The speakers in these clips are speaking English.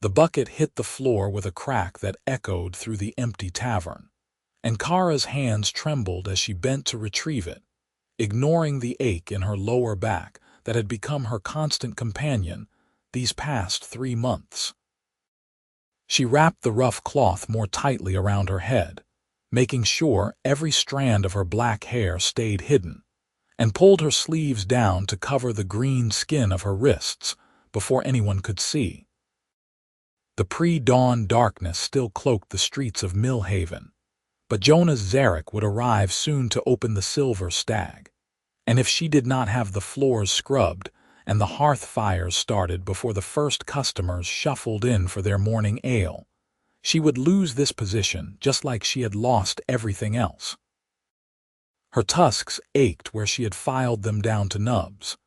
The bucket hit the floor with a crack that echoed through the empty tavern, and Kara's hands trembled as she bent to retrieve it, ignoring the ache in her lower back that had become her constant companion these past 3 months. She wrapped the rough cloth more tightly around her head, making sure every strand of her black hair stayed hidden, and pulled her sleeves down to cover the green skin of her wrists before anyone could see. The pre-dawn darkness still cloaked the streets of Millhaven, but Jonas Zarek would arrive soon to open the Silver Stag, and if she did not have the floors scrubbed and the hearth fires started before the first customers shuffled in for their morning ale, she would lose this position just like she had lost everything else. Her tusks ached where she had filed them down to nubs,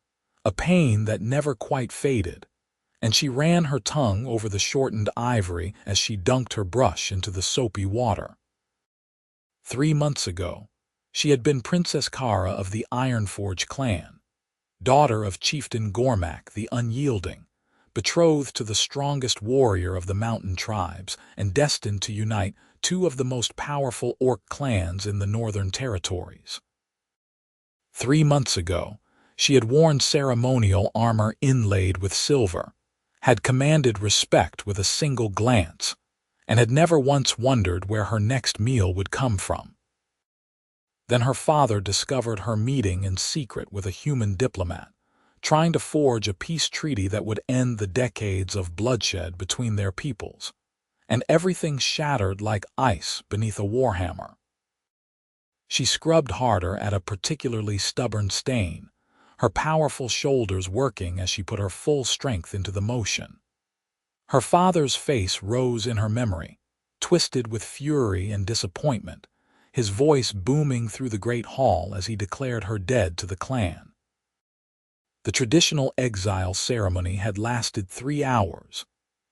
a pain that never quite faded, and she ran her tongue over the shortened ivory as she dunked her brush into the soapy water. 3 months ago, she had been Princess Kara of the Ironforge clan, daughter of Chieftain Gormak the Unyielding, betrothed to the strongest warrior of the mountain tribes and destined to unite 2 of the most powerful orc clans in the Northern Territories. 3 months ago, she had worn ceremonial armor inlaid with silver, had commanded respect with a single glance, and had never once wondered where her next meal would come from. Then her father discovered her meeting in secret with a human diplomat, trying to forge a peace treaty that would end the decades of bloodshed between their peoples, and everything shattered like ice beneath a warhammer. She scrubbed harder at a particularly stubborn stain, her powerful shoulders working as she put her full strength into the motion. Her father's face rose in her memory, twisted with fury and disappointment, his voice booming through the great hall as he declared her dead to the clan. The traditional exile ceremony had lasted 3 hours,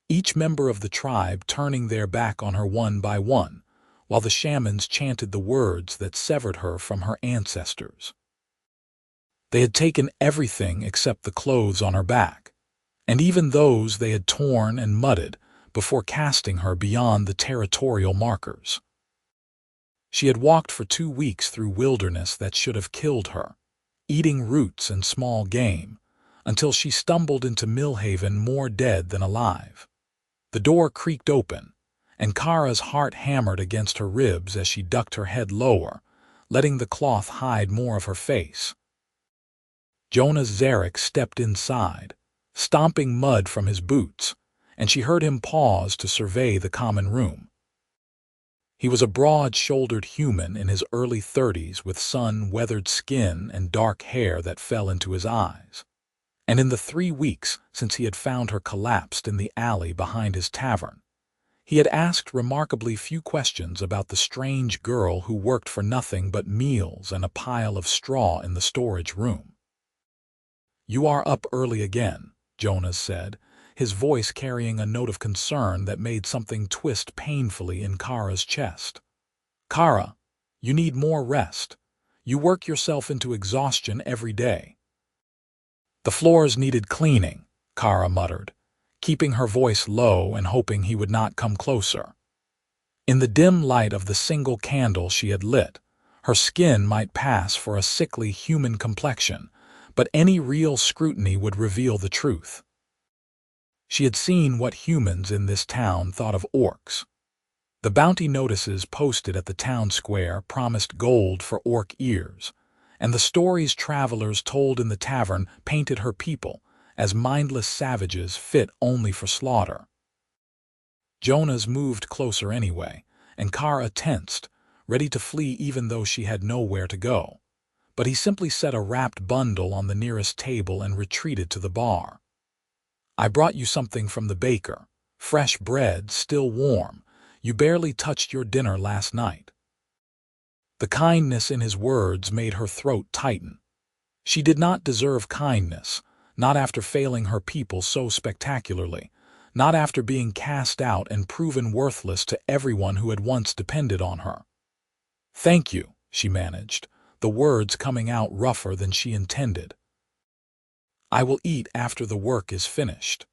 each member of the tribe turning their back on her one by one, while the shamans chanted the words that severed her from her ancestors. They had taken everything except the clothes on her back, and even those they had torn and mudded before casting her beyond the territorial markers. She had walked for 2 weeks through wilderness that should have killed her, eating roots and small game, until she stumbled into Millhaven more dead than alive. The door creaked open, and Kara's heart hammered against her ribs as she ducked her head lower, letting the cloth hide more of her face. Jonas Zarek stepped inside, stomping mud from his boots, and she heard him pause to survey the common room. He was a broad-shouldered human in his early 30s with sun-weathered skin and dark hair that fell into his eyes. And in the 3 weeks since he had found her collapsed in the alley behind his tavern, he had asked remarkably few questions about the strange girl who worked for nothing but meals and a pile of straw in the storage room. "You are up early again," Jonas said, his voice carrying a note of concern that made something twist painfully in Kara's chest. "Kara, you need more rest. You work yourself into exhaustion every day." "The floors needed cleaning," Kara muttered, keeping her voice low and hoping he would not come closer. In the dim light of the single candle she had lit, her skin might pass for a sickly human complexion, but any real scrutiny would reveal the truth. She had seen what humans in this town thought of orcs. The bounty notices posted at the town square promised gold for orc ears, and the stories travelers told in the tavern painted her people as mindless savages fit only for slaughter. Jonas moved closer anyway, and Kara tensed, ready to flee even though she had nowhere to go. But he simply set a wrapped bundle on the nearest table and retreated to the bar. "I brought you something from the baker, fresh bread, still warm. You barely touched your dinner last night." The kindness in his words made her throat tighten. She did not deserve kindness, not after failing her people so spectacularly, not after being cast out and proven worthless to everyone who had once depended on her. "Thank you," she managed, the words coming out rougher than she intended. "I will eat after the work is finished."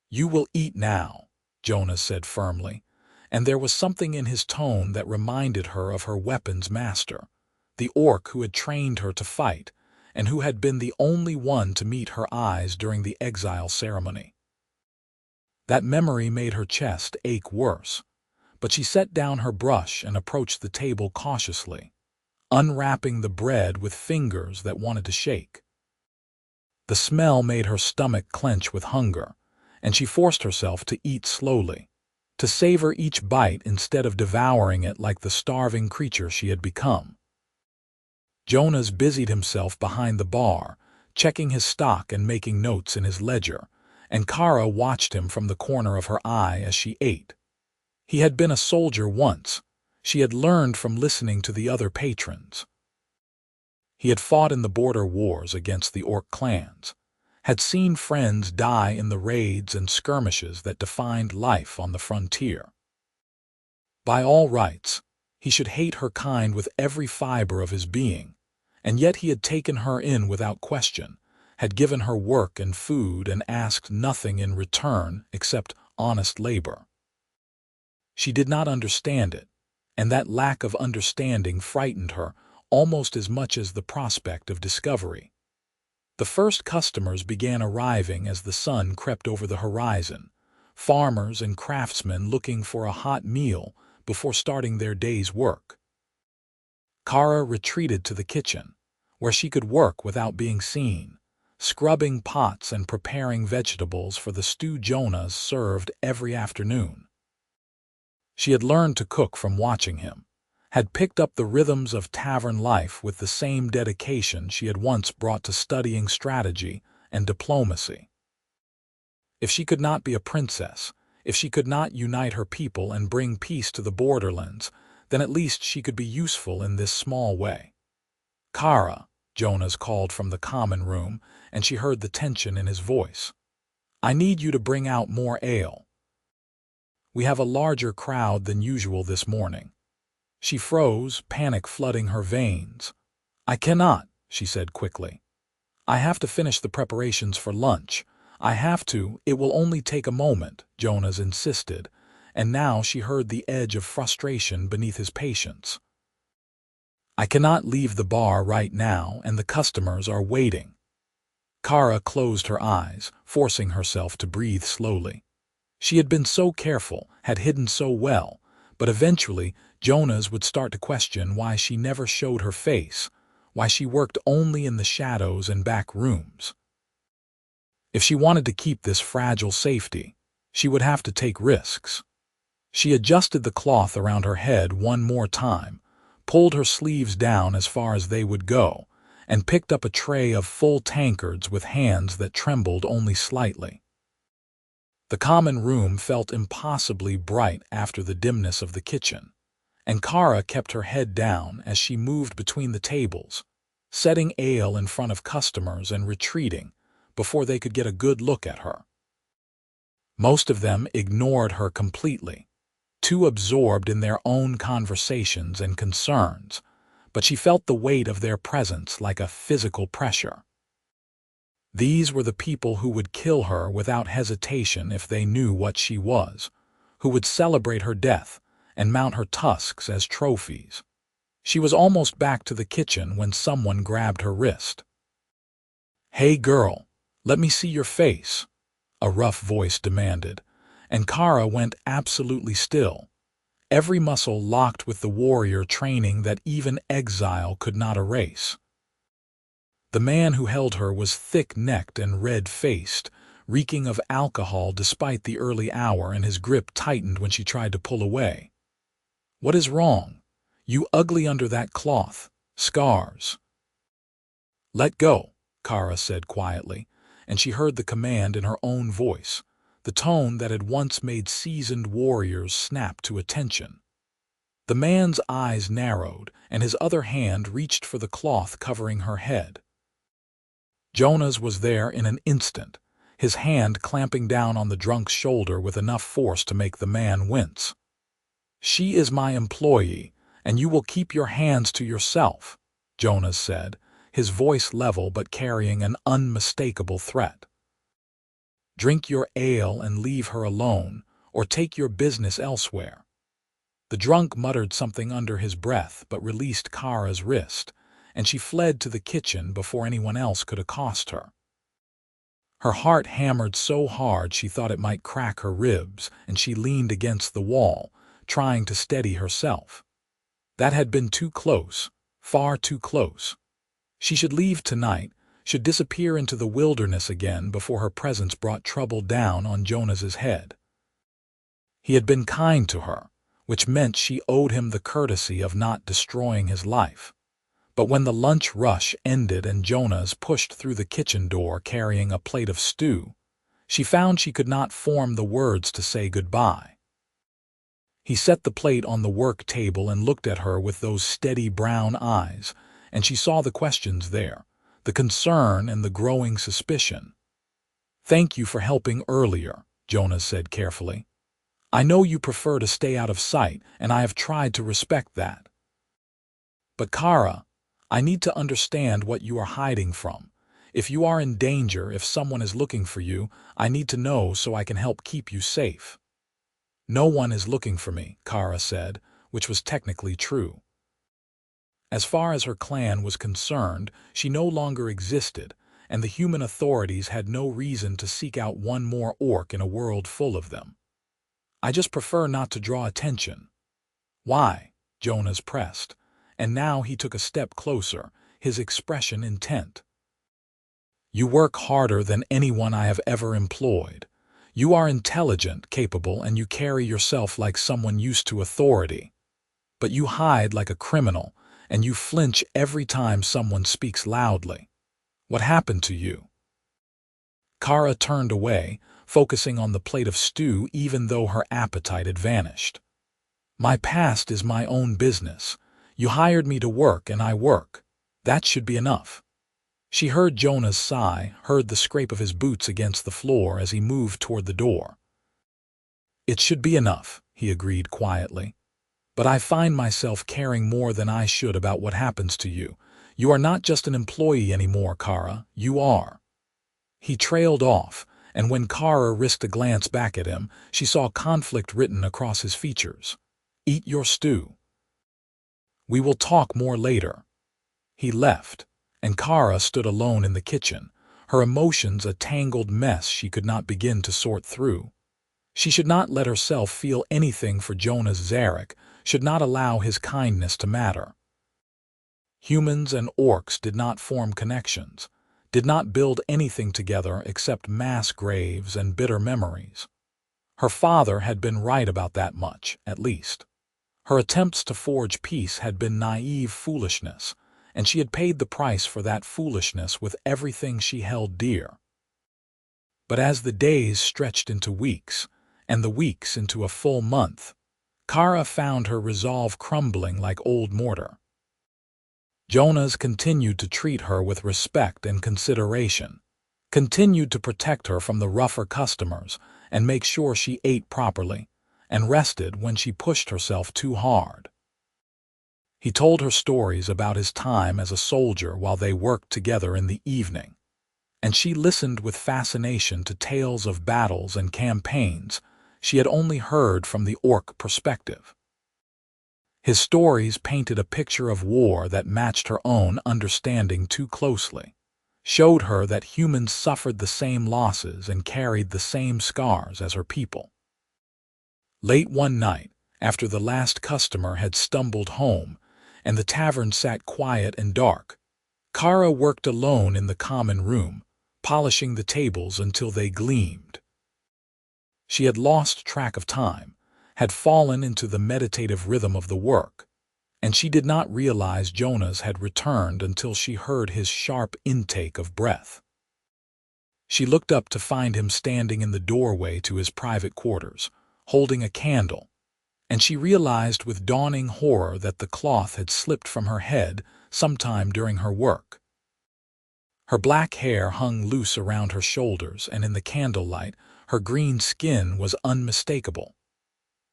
"You will eat now," Jonas said firmly, and there was something in his tone that reminded her of her weapons master, the orc who had trained her to fight, and who had been the only one to meet her eyes during the exile ceremony. That memory made her chest ache worse, but she set down her brush and approached the table cautiously, unwrapping the bread with fingers that wanted to shake. The smell made her stomach clench with hunger, and she forced herself to eat slowly, to savor each bite instead of devouring it like the starving creature she had become. Jonas busied himself behind the bar, checking his stock and making notes in his ledger, and Kara watched him from the corner of her eye as she ate. He had been a soldier once. She had learned from listening to the other patrons. He had fought in the border wars against the orc clans, had seen friends die in the raids and skirmishes that defined life on the frontier. By all rights, he should hate her kind with every fiber of his being, and yet he had taken her in without question, had given her work and food and asked nothing in return except honest labor. She did not understand it, and that lack of understanding frightened her almost as much as the prospect of discovery. The first customers began arriving as the sun crept over the horizon, farmers and craftsmen looking for a hot meal before starting their day's work. Kara retreated to the kitchen, where she could work without being seen, scrubbing pots and preparing vegetables for the stew Jonas served every afternoon. She had learned to cook from watching him, had picked up the rhythms of tavern life with the same dedication she had once brought to studying strategy and diplomacy. If she could not be a princess, if she could not unite her people and bring peace to the borderlands, then at least she could be useful in this small way. "Kara," Jonas called from the common room, and she heard the tension in his voice. "I need you to bring out more ale. We have a larger crowd than usual this morning." She froze, panic flooding her veins. "I cannot," she said quickly. "I have to finish the preparations for lunch. I have to. It will only take a moment," Jonas insisted, and now she heard the edge of frustration beneath his patience. "I cannot leave the bar right now, and the customers are waiting." Kara closed her eyes, forcing herself to breathe slowly. She had been so careful, had hidden so well, but eventually Jonas would start to question why she never showed her face, why she worked only in the shadows and back rooms. If she wanted to keep this fragile safety, she would have to take risks. She adjusted the cloth around her head one more time, pulled her sleeves down as far as they would go, and picked up a tray of full tankards with hands that trembled only slightly. The common room felt impossibly bright after the dimness of the kitchen, and Kara kept her head down as she moved between the tables, setting ale in front of customers and retreating before they could get a good look at her. Most of them ignored her completely, too absorbed in their own conversations and concerns, but she felt the weight of their presence like a physical pressure. These were the people who would kill her without hesitation if they knew what she was, who would celebrate her death and mount her tusks as trophies. She was almost back to the kitchen when someone grabbed her wrist. "Hey girl, let me see your face," a rough voice demanded, and Kara went absolutely still, every muscle locked with the warrior training that even exile could not erase. The man who held her was thick-necked and red-faced, reeking of alcohol despite the early hour, and his grip tightened when she tried to pull away. "What is wrong? You ugly under that cloth. Scars." "Let go," Kara said quietly, and she heard the command in her own voice, the tone that had once made seasoned warriors snap to attention. The man's eyes narrowed, and his other hand reached for the cloth covering her head. Jonas was there in an instant, his hand clamping down on the drunk's shoulder with enough force to make the man wince. "She is my employee, and you will keep your hands to yourself," Jonas said, his voice level but carrying an unmistakable threat. "Drink your ale and leave her alone, or take your business elsewhere." The drunk muttered something under his breath but released Kara's wrist, and she fled to the kitchen before anyone else could accost her. Her heart hammered so hard she thought it might crack her ribs, and she leaned against the wall, trying to steady herself. That had been too close, far too close. She should leave tonight, should disappear into the wilderness again before her presence brought trouble down on Jonas's head. He had been kind to her, which meant she owed him the courtesy of not destroying his life. But when the lunch rush ended and Jonas pushed through the kitchen door carrying a plate of stew, she found she could not form the words to say goodbye. He set the plate on the work table and looked at her with those steady brown eyes, and she saw the questions there, the concern and the growing suspicion. "Thank you for helping earlier," Jonas said carefully. "I know you prefer to stay out of sight, and I have tried to respect that. But Kara, I need to understand what you are hiding from. If you are in danger, if someone is looking for you, I need to know so I can help keep you safe." "No one is looking for me," Kara said, which was technically true. As far as her clan was concerned, she no longer existed, and the human authorities had no reason to seek out one more orc in a world full of them. "I just prefer not to draw attention." "Why?" Jonas pressed, and now he took a step closer, his expression intent. "You work harder than anyone I have ever employed. You are intelligent, capable, and you carry yourself like someone used to authority. But you hide like a criminal, and you flinch every time someone speaks loudly. What happened to you?" Kara turned away, focusing on the plate of stew even though her appetite had vanished. "My past is my own business. You hired me to work, and I work. That should be enough." She heard Jonas sigh, heard the scrape of his boots against the floor as he moved toward the door. "It should be enough," he agreed quietly. "But I find myself caring more than I should about what happens to you. You are not just an employee anymore, Kara. You are." He trailed off, and when Kara risked a glance back at him, she saw conflict written across his features. "Eat your stew. We will talk more later." He left, and Kara stood alone in the kitchen, her emotions a tangled mess she could not begin to sort through. She should not let herself feel anything for Jonas Zarek, should not allow his kindness to matter. Humans and orcs did not form connections, did not build anything together except mass graves and bitter memories. Her father had been right about that much, at least. Her attempts to forge peace had been naive foolishness, and she had paid the price for that foolishness with everything she held dear. But as the days stretched into weeks, and the weeks into a full month, Kara found her resolve crumbling like old mortar. Jonas continued to treat her with respect and consideration, continued to protect her from the rougher customers and make sure she ate properly, and rested when she pushed herself too hard. He told her stories about his time as a soldier while they worked together in the evening, and she listened with fascination to tales of battles and campaigns she had only heard from the orc perspective. His stories painted a picture of war that matched her own understanding too closely, showed her that humans suffered the same losses and carried the same scars as her people. Late one night, after the last customer had stumbled home and the tavern sat quiet and dark, Kara worked alone in the common room, polishing the tables until they gleamed. She had lost track of time, had fallen into the meditative rhythm of the work, and she did not realize Jonas had returned until she heard his sharp intake of breath. She looked up to find him standing in the doorway to his private quarters, holding a candle, and she realized with dawning horror that the cloth had slipped from her head sometime during her work. Her black hair hung loose around her shoulders, and in the candlelight, her green skin was unmistakable.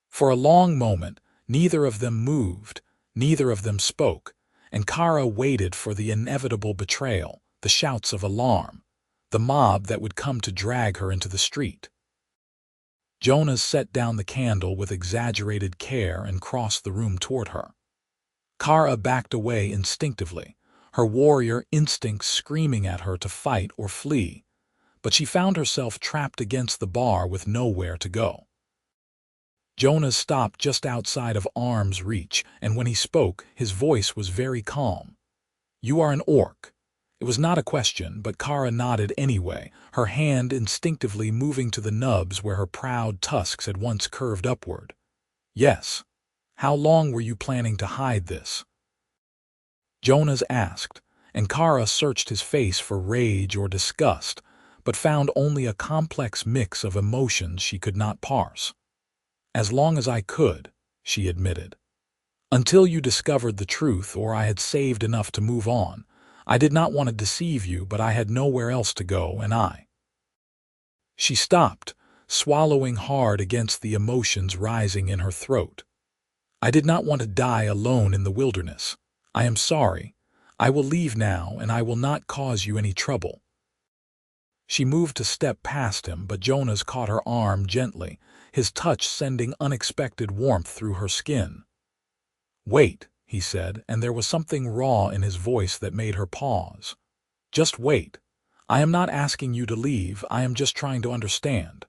For a long moment, neither of them moved, neither of them spoke, and Kara waited for the inevitable betrayal, the shouts of alarm, the mob that would come to drag her into the street. Jonas set down the candle with exaggerated care and crossed the room toward her. Kara backed away instinctively, her warrior instincts screaming at her to fight or flee, but she found herself trapped against the bar with nowhere to go. Jonas stopped just outside of arm's reach, and when he spoke, his voice was very calm. "You are an orc." It was not a question, but Kara nodded anyway, her hand instinctively moving to the nubs where her proud tusks had once curved upward. "Yes. How long were you planning to hide this?" Jonas asked, and Kara searched his face for rage or disgust, but found only a complex mix of emotions she could not parse. "As long as I could," she admitted. "Until you discovered the truth or I had saved enough to move on. I did not want to deceive you, but I had nowhere else to go, and I—" She stopped, swallowing hard against the emotions rising in her throat. "I did not want to die alone in the wilderness. I am sorry. I will leave now, and I will not cause you any trouble." She moved to step past him, but Jonas caught her arm gently, his touch sending unexpected warmth through her skin. "Wait," he said, and there was something raw in his voice that made her pause. "Just wait. I am not asking you to leave, I am just trying to understand."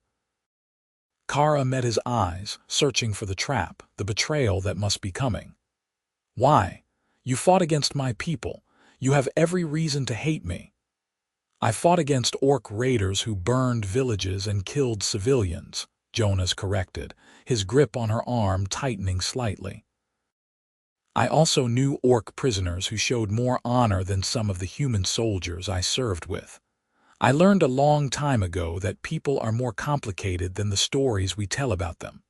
Kara met his eyes, searching for the trap, the betrayal that must be coming. "Why? You fought against my people. You have every reason to hate me." "I fought against orc raiders who burned villages and killed civilians," Jonas corrected, his grip on her arm tightening slightly. "I also knew orc prisoners who showed more honor than some of the human soldiers I served with. I learned a long time ago that people are more complicated than the stories we tell about them."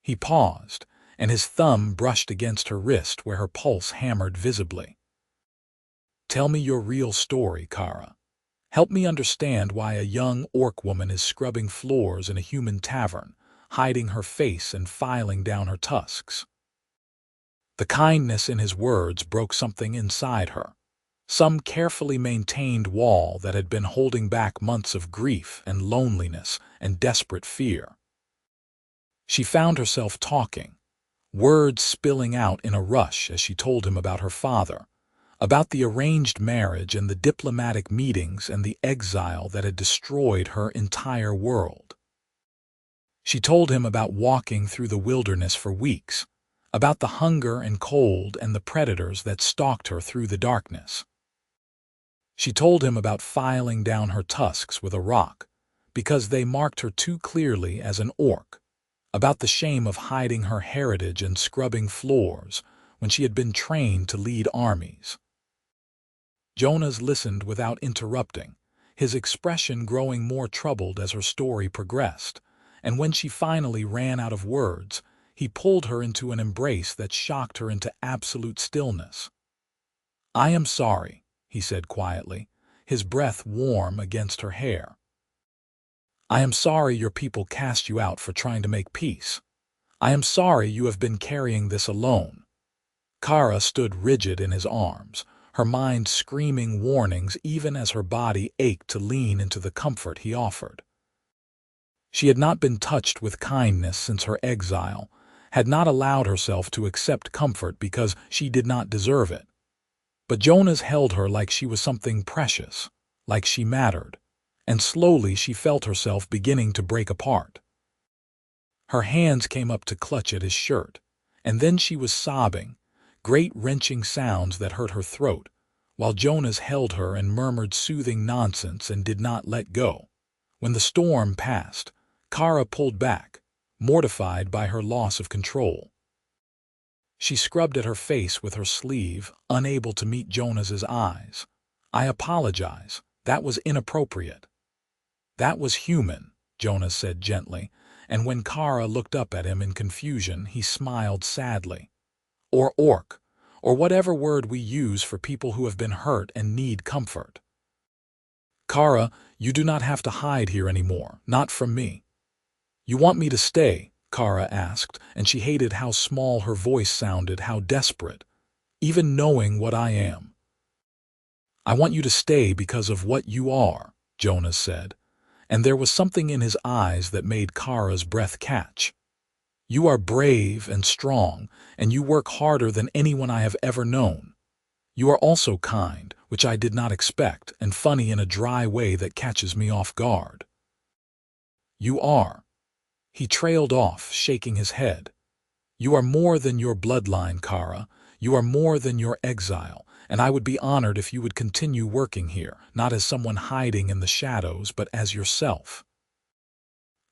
He paused, and his thumb brushed against her wrist where her pulse hammered visibly. "Tell me your real story, Kara. Help me understand why a young orc woman is scrubbing floors in a human tavern, hiding her face and filing down her tusks." The kindness in his words broke something inside her, some carefully maintained wall that had been holding back months of grief and loneliness and desperate fear. She found herself talking, words spilling out in a rush as she told him about her father, about the arranged marriage and the diplomatic meetings and the exile that had destroyed her entire world. She told him about walking through the wilderness for weeks, about the hunger and cold and the predators that stalked her through the darkness. She told him about filing down her tusks with a rock, because they marked her too clearly as an orc, about the shame of hiding her heritage and scrubbing floors when she had been trained to lead armies. Jonas listened without interrupting, his expression growing more troubled as her story progressed, and when she finally ran out of words, he pulled her into an embrace that shocked her into absolute stillness. "I am sorry," he said quietly, his breath warm against her hair. "I am sorry your people cast you out for trying to make peace. I am sorry you have been carrying this alone." Kara stood rigid in his arms, her mind screaming warnings even as her body ached to lean into the comfort he offered. She had not been touched with kindness since her exile, had not allowed herself to accept comfort because she did not deserve it. But Jonas held her like she was something precious, like she mattered, and slowly she felt herself beginning to break apart. Her hands came up to clutch at his shirt, and then she was sobbing, great wrenching sounds that hurt her throat, while Jonas held her and murmured soothing nonsense and did not let go. When the storm passed, Kara pulled back, mortified by her loss of control. She scrubbed at her face with her sleeve, unable to meet Jonas's eyes. "I apologize. That was inappropriate." "That was human," Jonas said gently, and when Kara looked up at him in confusion, he smiled sadly. "Or orc, or whatever word we use for people who have been hurt and need comfort." "Kara, you do not have to hide here anymore, not from me." "You want me to stay?" Kara asked, and she hated how small her voice sounded, how desperate, even knowing what I am. "I want you to stay because of what you are," Jonas said, and there was something in his eyes that made Kara's breath catch. "You are brave and strong, and you work harder than anyone I have ever known. You are also kind, which I did not expect, and funny in a dry way that catches me off guard." "You are." He trailed off, shaking his head. "You are more than your bloodline, Kara. You are more than your exile, and I would be honored if you would continue working here, not as someone hiding in the shadows, but as yourself."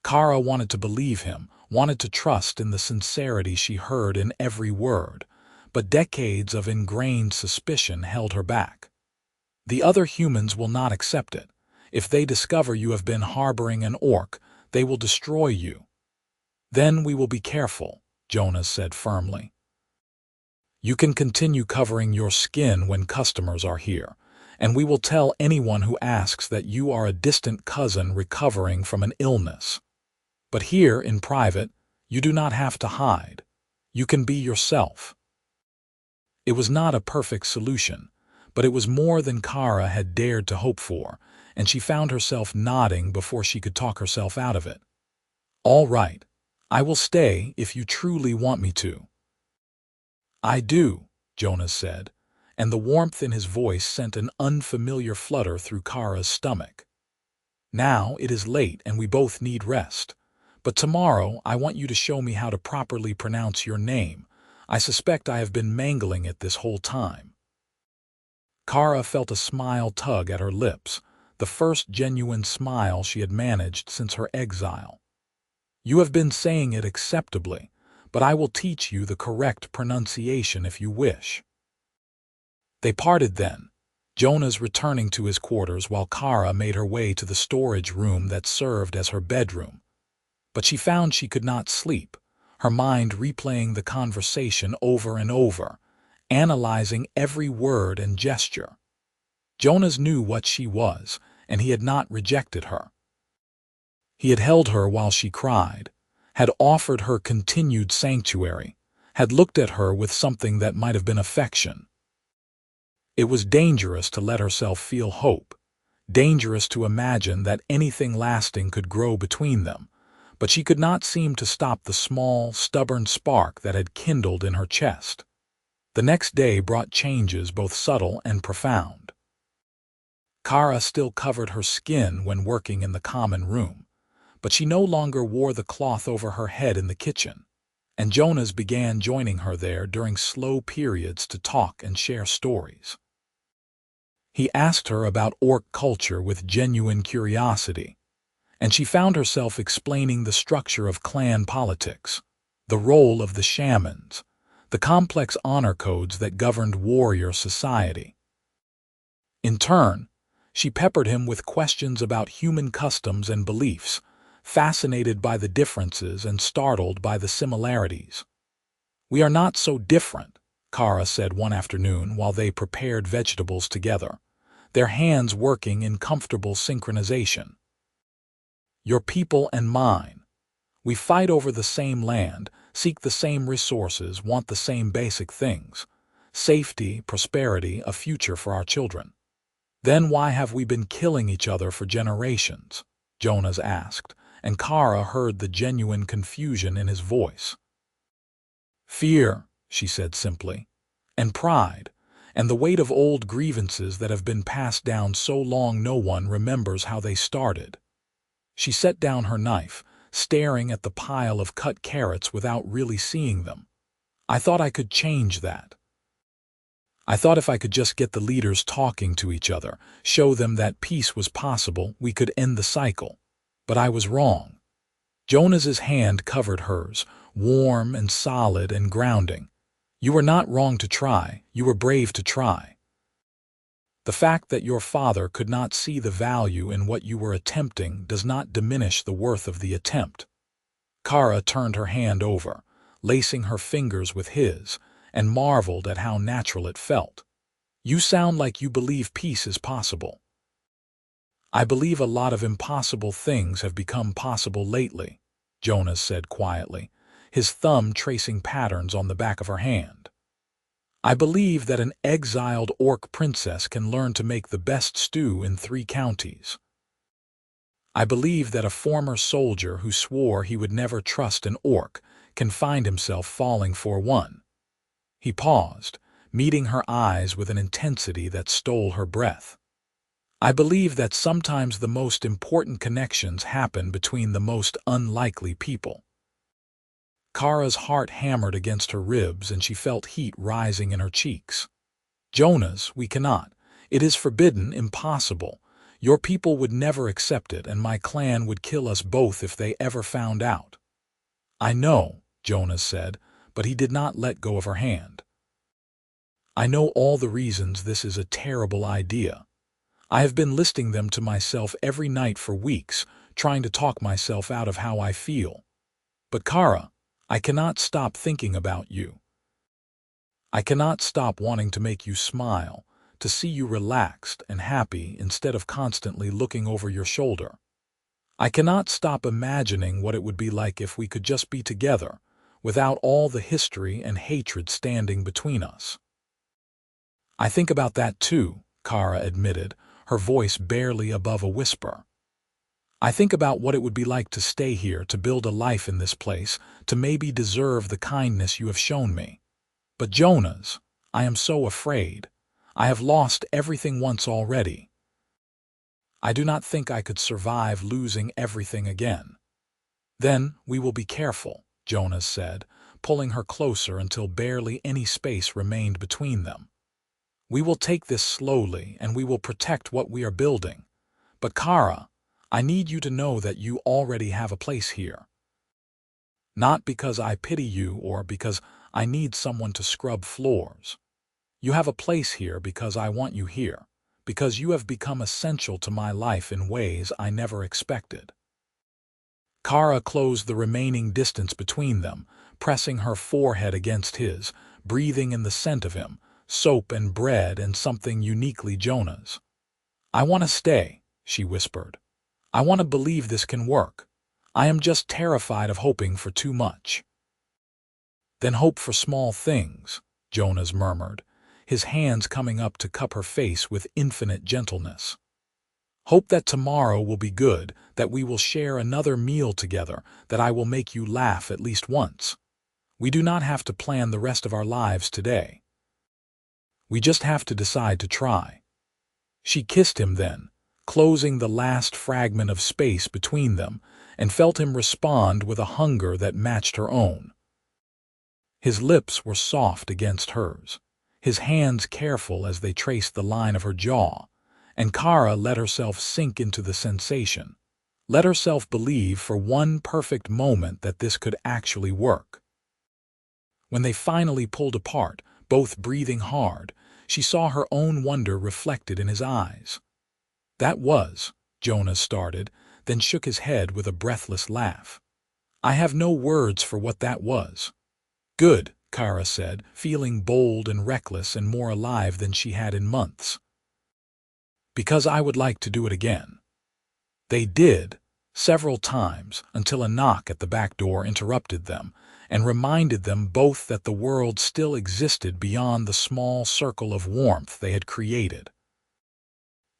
Kara wanted to believe him, wanted to trust in the sincerity she heard in every word, but decades of ingrained suspicion held her back. "The other humans will not accept it. If they discover you have been harboring an orc, they will destroy you." "Then we will be careful," Jonas said firmly. "You can continue covering your skin when customers are here, and we will tell anyone who asks that you are a distant cousin recovering from an illness. But here, in private, you do not have to hide. You can be yourself." It was not a perfect solution, but it was more than Kara had dared to hope for, and she found herself nodding before she could talk herself out of it. "All right. I will stay if you truly want me to." "I do," Jonas said, and the warmth in his voice sent an unfamiliar flutter through Kara's stomach. "Now it is late and we both need rest. But tomorrow I want you to show me how to properly pronounce your name. I suspect I have been mangling it this whole time." Kara felt a smile tug at her lips, the first genuine smile she had managed since her exile. "You have been saying it acceptably, but I will teach you the correct pronunciation if you wish." They parted then, Jonas returning to his quarters while Kara made her way to the storage room that served as her bedroom. But she found she could not sleep, her mind replaying the conversation over and over, analyzing every word and gesture. Jonas knew what she was, and he had not rejected her. He had held her while she cried, had offered her continued sanctuary, had looked at her with something that might have been affection. It was dangerous to let herself feel hope, dangerous to imagine that anything lasting could grow between them, but she could not seem to stop the small, stubborn spark that had kindled in her chest. The next day brought changes both subtle and profound. Kara still covered her skin when working in the common room, but she no longer wore the cloth over her head in the kitchen, and Jonas began joining her there during slow periods to talk and share stories. He asked her about orc culture with genuine curiosity, and she found herself explaining the structure of clan politics, the role of the shamans, the complex honor codes that governed warrior society. In turn, she peppered him with questions about human customs and beliefs, fascinated by the differences and startled by the similarities. "We are not so different," Kara said one afternoon while they prepared vegetables together, their hands working in comfortable synchronization. "Your people and mine. We fight over the same land, seek the same resources, want the same basic things: safety, prosperity, a future for our children. Then why have we been killing each other for generations?" Jonas asked, and Kara heard the genuine confusion in his voice. "Fear," she said simply, "and pride, and the weight of old grievances that have been passed down so long no one remembers how they started." She set down her knife, staring at the pile of cut carrots without really seeing them. "I thought I could change that. I thought if I could just get the leaders talking to each other, show them that peace was possible, we could end the cycle. But I was wrong." Jonas's hand covered hers, warm and solid and grounding. "You were not wrong to try, you were brave to try. The fact that your father could not see the value in what you were attempting does not diminish the worth of the attempt." Kara turned her hand over, lacing her fingers with his, and marveled at how natural it felt. "You sound like you believe peace is possible." "I believe a lot of impossible things have become possible lately," Jonas said quietly, his thumb tracing patterns on the back of her hand. "I believe that an exiled orc princess can learn to make the best stew in 3 counties." I believe that a former soldier who swore he would never trust an orc can find himself falling for one. He paused, meeting her eyes with an intensity that stole her breath. I believe that sometimes the most important connections happen between the most unlikely people. Kara's heart hammered against her ribs and she felt heat rising in her cheeks. Jonas, we cannot. It is forbidden, impossible. Your people would never accept it, and my clan would kill us both if they ever found out. I know, Jonas said, but he did not let go of her hand. I know all the reasons this is a terrible idea. I have been listing them to myself every night for weeks, trying to talk myself out of how I feel. But Kara, I cannot stop thinking about you. I cannot stop wanting to make you smile, to see you relaxed and happy instead of constantly looking over your shoulder. I cannot stop imagining what it would be like if we could just be together, without all the history and hatred standing between us. I think about that too, Kara admitted, her voice barely above a whisper. I think about what it would be like to stay here, to build a life in this place, to maybe deserve the kindness you have shown me. But Jonas, I am so afraid. I have lost everything once already. I do not think I could survive losing everything again. Then we will be careful, Jonas said, pulling her closer until barely any space remained between them. We will take this slowly and we will protect what we are building. But Kara, I need you to know that you already have a place here. Not because I pity you or because I need someone to scrub floors. You have a place here because I want you here, because you have become essential to my life in ways I never expected. Kara closed the remaining distance between them, pressing her forehead against his, breathing in the scent of him, soap and bread and something uniquely Jonas. I want to stay, she whispered. I want to believe this can work. I am just terrified of hoping for too much. Then hope for small things, Jonas murmured, his hands coming up to cup her face with infinite gentleness. Hope that tomorrow will be good, that we will share another meal together, that I will make you laugh at least once. We do not have to plan the rest of our lives today. We just have to decide to try. She kissed him then, closing the last fragment of space between them, and felt him respond with a hunger that matched her own. His lips were soft against hers, his hands careful as they traced the line of her jaw, and Kara let herself sink into the sensation, let herself believe for one perfect moment that this could actually work. When they finally pulled apart, both breathing hard, she saw her own wonder reflected in his eyes. That was, Jonas started, then shook his head with a breathless laugh. I have no words for what that was. Good, Kara said, feeling bold and reckless and more alive than she had in months. Because I would like to do it again. They did, several times, until a knock at the back door interrupted them and reminded them both that the world still existed beyond the small circle of warmth they had created.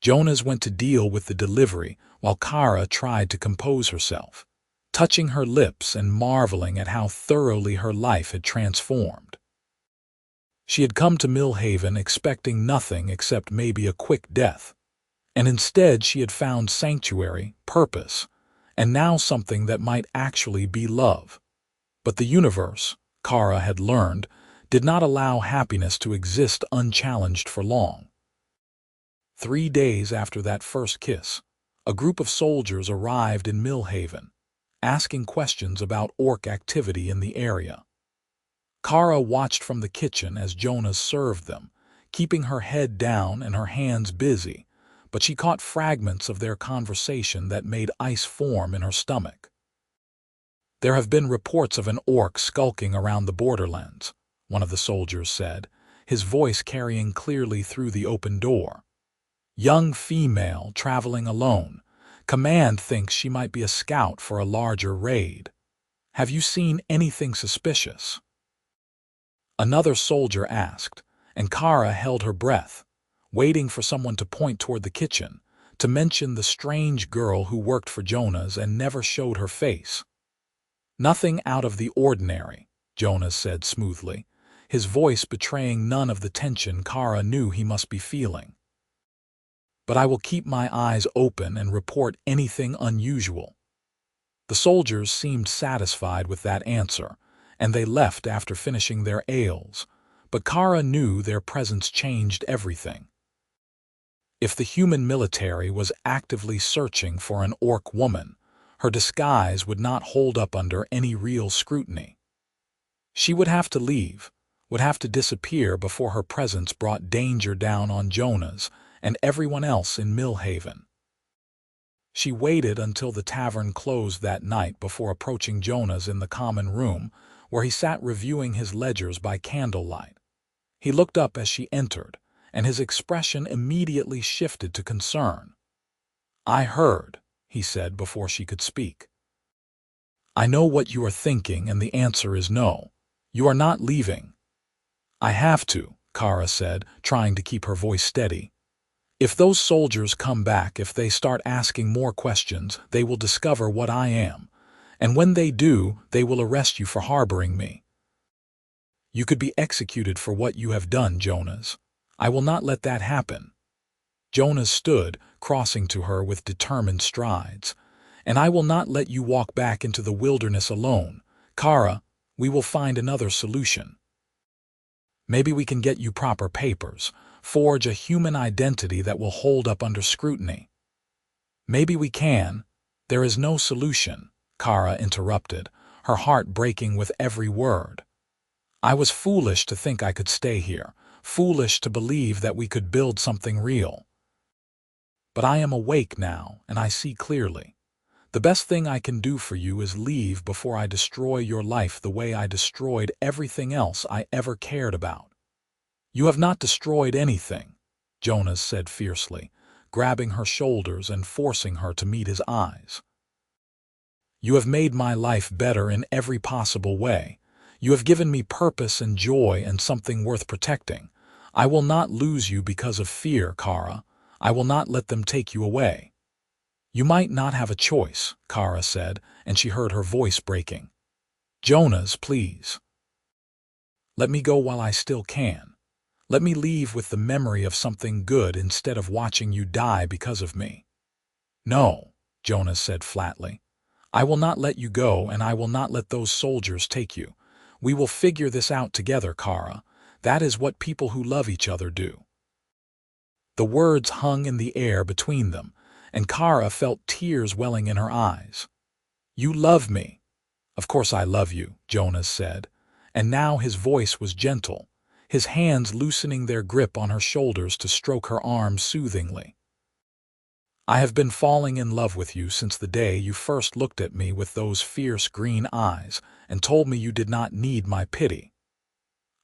Jonas went to deal with the delivery while Kara tried to compose herself, touching her lips and marveling at how thoroughly her life had transformed. She had come to Millhaven expecting nothing except maybe a quick death, and instead she had found sanctuary, purpose, and now something that might actually be love. But the universe, Kara had learned, did not allow happiness to exist unchallenged for long. 3 days after that first kiss, a group of soldiers arrived in Millhaven, asking questions about orc activity in the area. Kara watched from the kitchen as Jonas served them, keeping her head down and her hands busy, but she caught fragments of their conversation that made ice form in her stomach. There have been reports of an orc skulking around the borderlands, one of the soldiers said, his voice carrying clearly through the open door. Young female traveling alone. Command thinks she might be a scout for a larger raid. Have you seen anything suspicious? Another soldier asked, and Kara held her breath, waiting for someone to point toward the kitchen, to mention the strange girl who worked for Jonas and never showed her face. "Nothing out of the ordinary," Jonas said smoothly, his voice betraying none of the tension Kara knew he must be feeling. "But I will keep my eyes open and report anything unusual." The soldiers seemed satisfied with that answer, and they left after finishing their ales, but Kara knew their presence changed everything. If the human military was actively searching for an orc woman, her disguise would not hold up under any real scrutiny. She would have to leave, would have to disappear before her presence brought danger down on Jonas and everyone else in Millhaven. She waited until the tavern closed that night before approaching Jonas in the common room, where he sat reviewing his ledgers by candlelight. He looked up as she entered, and his expression immediately shifted to concern. "I heard," he said before she could speak. "I know what you are thinking, and the answer is no. You are not leaving." "I have to," Kara said, trying to keep her voice steady. "If those soldiers come back, if they start asking more questions, they will discover what I am. And when they do, they will arrest you for harboring me. You could be executed for what you have done, Jonas. I will not let that happen." Jonas stood, crossing to her with determined strides. "And I will not let you walk back into the wilderness alone. Kara, we will find another solution. Maybe we can get you proper papers, forge a human identity that will hold up under scrutiny." "Maybe we can." "There is no solution," Kara interrupted, her heart breaking with every word. "I was foolish to think I could stay here, foolish to believe that we could build something real. But I am awake now, and I see clearly. The best thing I can do for you is leave before I destroy your life the way I destroyed everything else I ever cared about." "You have not destroyed anything," Jonas said fiercely, grabbing her shoulders and forcing her to meet his eyes. "You have made my life better in every possible way. You have given me purpose and joy and something worth protecting. I will not lose you because of fear, Kara. I will not let them take you away." "You might not have a choice," Kara said, and she heard her voice breaking. "Jonas, please. Let me go while I still can. Let me leave with the memory of something good instead of watching you die because of me." "No," Jonas said flatly. "I will not let you go, and I will not let those soldiers take you. We will figure this out together, Kara. That is what people who love each other do." The words hung in the air between them, and Kara felt tears welling in her eyes. "You love me." "Of course I love you," Jonas said, and now his voice was gentle, his hands loosening their grip on her shoulders to stroke her arm soothingly. "I have been falling in love with you since the day you first looked at me with those fierce green eyes and told me you did not need my pity.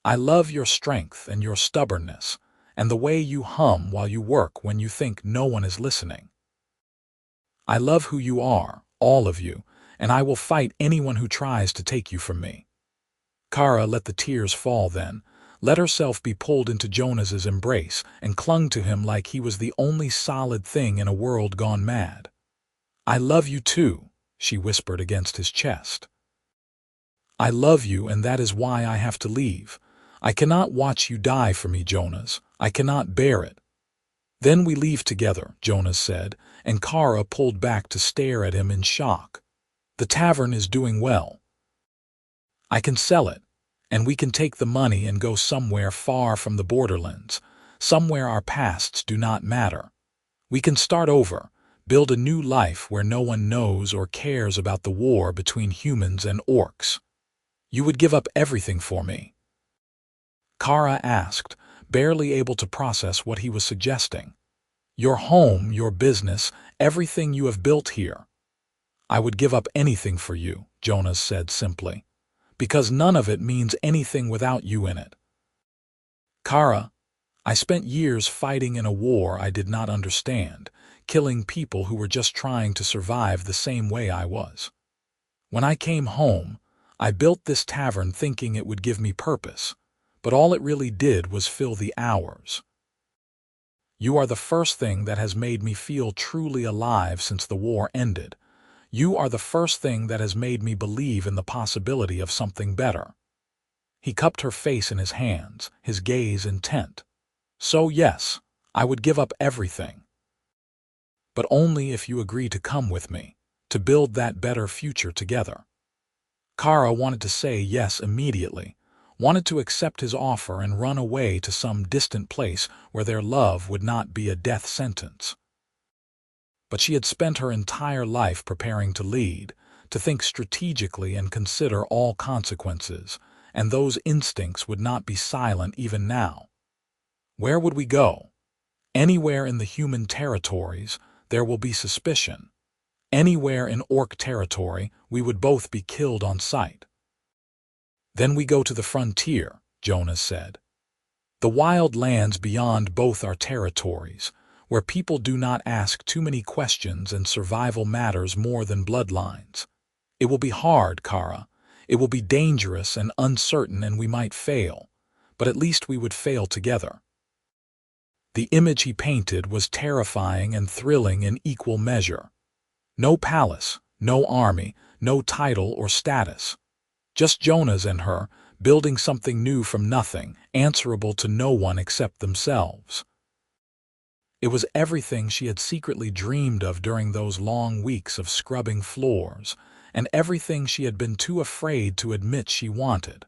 I love your strength and your stubbornness, and the way you hum while you work when you think no one is listening. I love who you are, all of you, and I will fight anyone who tries to take you from me." Kara let the tears fall then, let herself be pulled into Jonas's embrace, and clung to him like he was the only solid thing in a world gone mad. "I love you too," she whispered against his chest. "I love you, and that is why I have to leave. I cannot watch you die for me, Jonas. I cannot bear it." "Then we leave together," Jonas said, and Kara pulled back to stare at him in shock. "The tavern is doing well. I can sell it, and we can take the money and go somewhere far from the borderlands, somewhere our pasts do not matter. We can start over, build a new life where no one knows or cares about the war between humans and orcs. You would give up everything for me?" Kara asked, barely able to process what he was suggesting. "Your home, your business, everything you have built here." "I would give up anything for you," Jonas said simply, "because none of it means anything without you in it." "Kara, I spent years fighting in a war I did not understand, killing people who were just trying to survive the same way I was. When I came home, I built this tavern thinking it would give me purpose, but all it really did was fill the hours. You are the first thing that has made me feel truly alive since the war ended. You are the first thing that has made me believe in the possibility of something better." He cupped her face in his hands, his gaze intent. "So yes, I would give up everything. But only if you agree to come with me, to build that better future together." Kara wanted to say yes immediately, wanted to accept his offer and run away to some distant place where their love would not be a death sentence. But she had spent her entire life preparing to lead, to think strategically and consider all consequences, and those instincts would not be silent even now. Where would we go? Anywhere in the human territories, there will be suspicion. Anywhere in orc territory, we would both be killed on sight. "Then we go to the frontier," Jonas said. "The wild lands beyond both our territories, where people do not ask too many questions and survival matters more than bloodlines. It will be hard, Kara. It will be dangerous and uncertain, and we might fail, but at least we would fail together." The image he painted was terrifying and thrilling in equal measure. No palace, no army, no title or status. Just Jonas and her, building something new from nothing, answerable to no one except themselves. It was everything she had secretly dreamed of during those long weeks of scrubbing floors, and everything she had been too afraid to admit she wanted.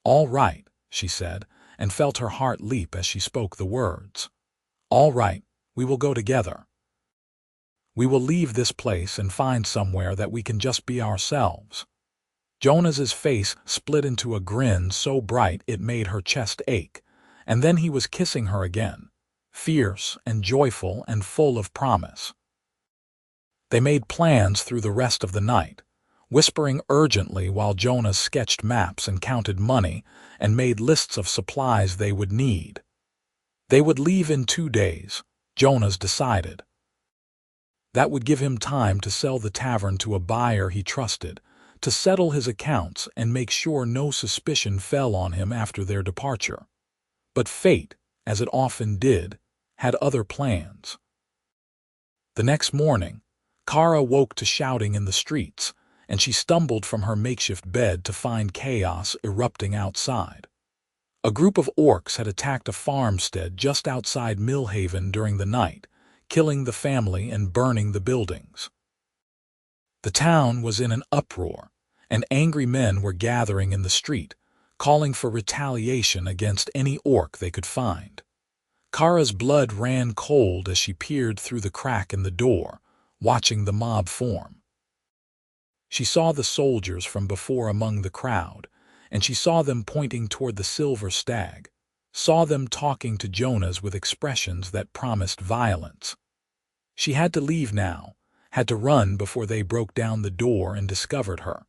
"All right," she said, and felt her heart leap as she spoke the words. "All right, we will go together. We will leave this place and find somewhere that we can just be ourselves." Jonas's face split into a grin so bright it made her chest ache, and then he was kissing her again, fierce and joyful and full of promise. They made plans through the rest of the night, whispering urgently while Jonas sketched maps and counted money and made lists of supplies they would need. They would leave in 2 days, Jonas decided. That would give him time to sell the tavern to a buyer he trusted, to settle his accounts and make sure no suspicion fell on him after their departure. But fate, as it often did, had other plans. The next morning, Kara woke to shouting in the streets, and she stumbled from her makeshift bed to find chaos erupting outside. A group of orcs had attacked a farmstead just outside Millhaven during the night, killing the family and burning the buildings. The town was in an uproar, and angry men were gathering in the street, calling for retaliation against any orc they could find. Kara's blood ran cold as she peered through the crack in the door, watching the mob form. She saw the soldiers from before among the crowd, and she saw them pointing toward the silver stag, saw them talking to Jonas with expressions that promised violence. She had to leave now, had to run before they broke down the door and discovered her.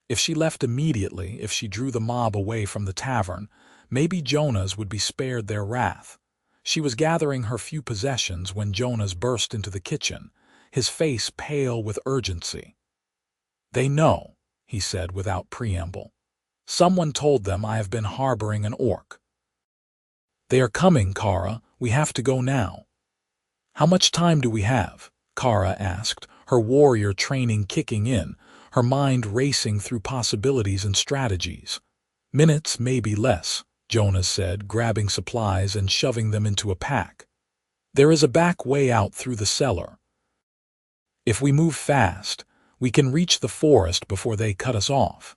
If she left immediately, if she drew the mob away from the tavern, maybe Jonas would be spared their wrath. She was gathering her few possessions when Jonas burst into the kitchen, his face pale with urgency. "They know," he said without preamble. "Someone told them I have been harboring an orc." "They are coming, Kara. We have to go now." "How much time do we have?" Kara asked, her warrior training kicking in, her mind racing through possibilities and strategies. "Minutes, maybe less," Jonas said, grabbing supplies and shoving them into a pack. "There is a back way out through the cellar. If we move fast, we can reach the forest before they cut us off."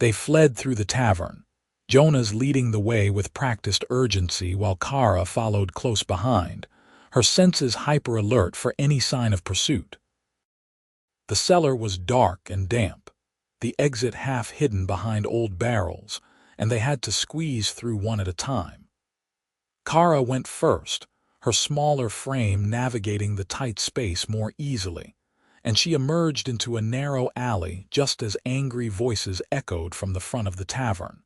They fled through the tavern, Jonas leading the way with practiced urgency while Kara followed close behind, her senses hyper-alert for any sign of pursuit. The cellar was dark and damp, the exit half hidden behind old barrels, and they had to squeeze through one at a time. Kara went first, her smaller frame navigating the tight space more easily, and she emerged into a narrow alley just as angry voices echoed from the front of the tavern.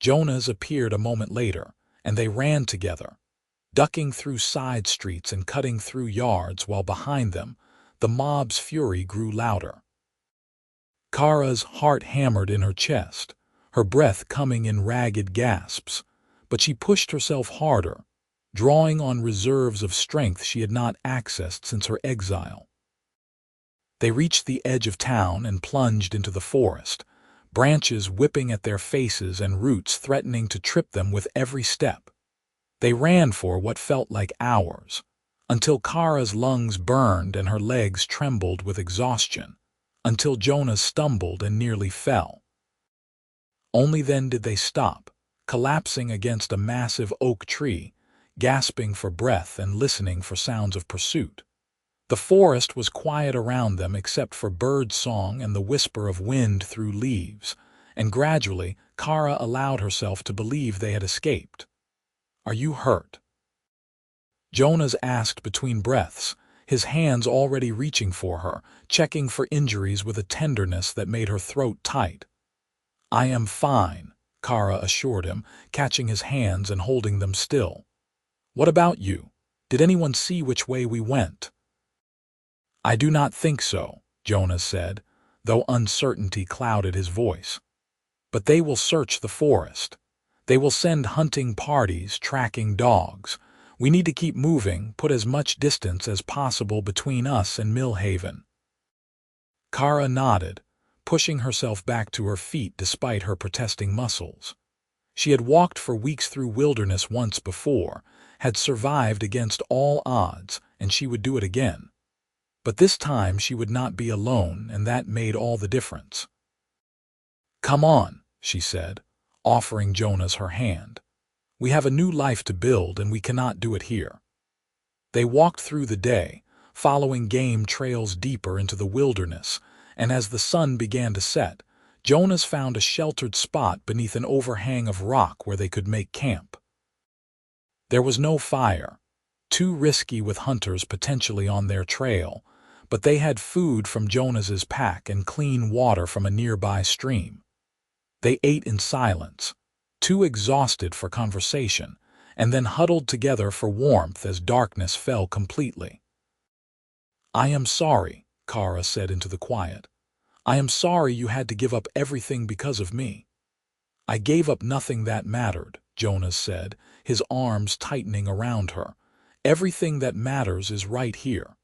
Jonas appeared a moment later, and they ran together, ducking through side streets and cutting through yards while behind them, the mob's fury grew louder. Kara's heart hammered in her chest, her breath coming in ragged gasps, but she pushed herself harder, drawing on reserves of strength she had not accessed since her exile. They reached the edge of town and plunged into the forest, branches whipping at their faces and roots threatening to trip them with every step. They ran for what felt like hours, until Kara's lungs burned and her legs trembled with exhaustion, until Jonas stumbled and nearly fell. Only then did they stop, collapsing against a massive oak tree, gasping for breath and listening for sounds of pursuit. The forest was quiet around them except for bird song and the whisper of wind through leaves, and gradually Kara allowed herself to believe they had escaped. "Are you hurt?" Jonas asked between breaths, his hands already reaching for her, checking for injuries with a tenderness that made her throat tight. "I am fine," Kara assured him, catching his hands and holding them still. "What about you? Did anyone see which way we went?" "I do not think so," Jonas said, though uncertainty clouded his voice. "But they will search the forest. They will send hunting parties, tracking dogs. We need to keep moving, put as much distance as possible between us and Millhaven." Kara nodded, pushing herself back to her feet despite her protesting muscles. She had walked for weeks through wilderness once before, had survived against all odds, and she would do it again. But this time she would not be alone, and that made all the difference. "Come on," she said, offering Jonas her hand. "We have a new life to build, and we cannot do it here." They walked through the day, following game trails deeper into the wilderness, and as the sun began to set, Jonas found a sheltered spot beneath an overhang of rock where they could make camp. There was no fire, too risky with hunters potentially on their trail, but they had food from Jonas's pack and clean water from a nearby stream. They ate in silence, too exhausted for conversation, and then huddled together for warmth as darkness fell completely. "I am sorry," Kara said into the quiet. "I am sorry you had to give up everything because of me." "I gave up nothing that mattered," Jonas said, his arms tightening around her. "Everything that matters is right here."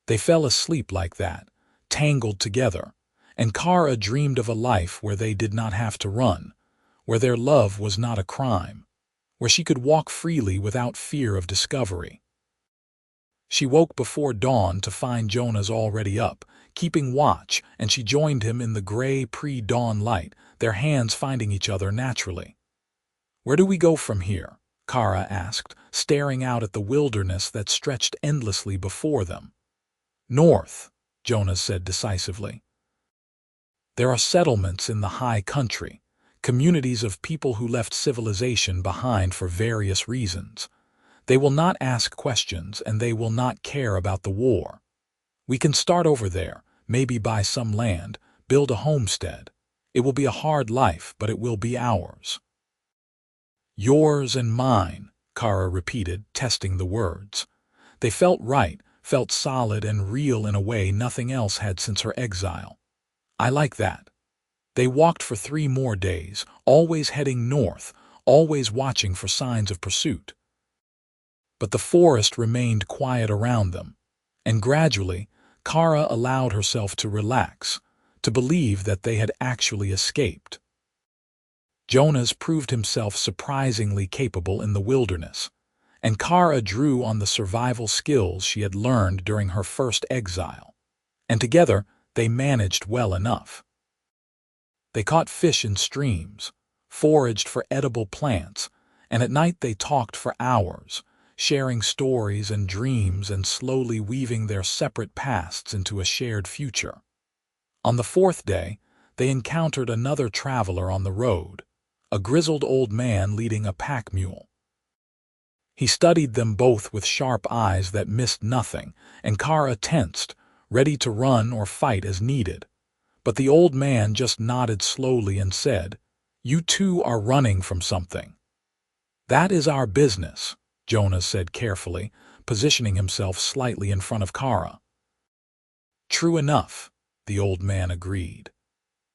They fell asleep like that, tangled together, and Kara dreamed of a life where they did not have to run, where their love was not a crime, where she could walk freely without fear of discovery. She woke before dawn to find Jonas already up, keeping watch, and she joined him in the gray pre-dawn light, their hands finding each other naturally. "Where do we go from here?" Kara asked, staring out at the wilderness that stretched endlessly before them. "North," Jonas said decisively. "There are settlements in the high country, communities of people who left civilization behind for various reasons. They will not ask questions and they will not care about the war. We can start over there, maybe buy some land, build a homestead. It will be a hard life, but it will be ours." "Yours and mine," Kara repeated, testing the words. They felt right, felt solid and real in a way nothing else had since her exile. "I like that." They walked for 3 more days, always heading north, always watching for signs of pursuit. But the forest remained quiet around them, and gradually Kara allowed herself to relax, to believe that they had actually escaped. Jonas proved himself surprisingly capable in the wilderness, and Kara drew on the survival skills she had learned during her first exile, and together they managed well enough. They caught fish in streams, foraged for edible plants, and at night they talked for hours, sharing stories and dreams and slowly weaving their separate pasts into a shared future. On the 4th day, they encountered another traveler on the road, a grizzled old man leading a pack mule. He studied them both with sharp eyes that missed nothing, and Kara tensed, ready to run or fight as needed. But the old man just nodded slowly and said, "You two are running from something." "That is our business," Jonas said carefully, positioning himself slightly in front of Kara. "True enough," the old man agreed.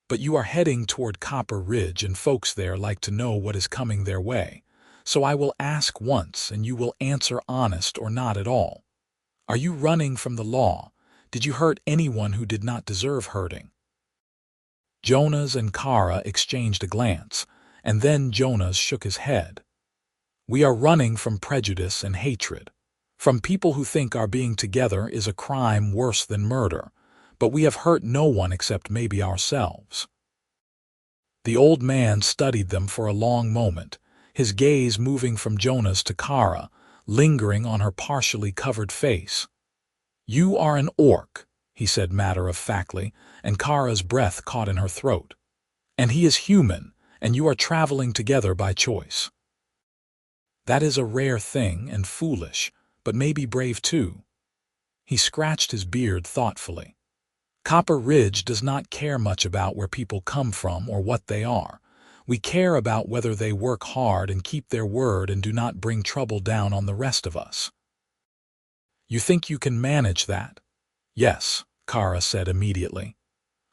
"But you are heading toward Copper Ridge and folks there like to know what is coming their way. So I will ask once and you will answer honest or not at all. Are you running from the law? Did you hurt anyone who did not deserve hurting? Jonas and Kara exchanged a glance, and then Jonas shook his head. We are running from prejudice and hatred, from people who think our being together is a crime worse than murder, but we have hurt no one except maybe ourselves. The old man studied them for a long moment, his gaze moving from Jonas to Kara, lingering on her partially covered face. You are an orc, he said matter-of-factly, and Kara's breath caught in her throat. And he is human, and you are traveling together by choice. That is a rare thing and foolish, but maybe brave too. He scratched his beard thoughtfully. Copper Ridge does not care much about where people come from or what they are. We care about whether they work hard and keep their word and do not bring trouble down on the rest of us. You think you can manage that? Yes, Kara said immediately.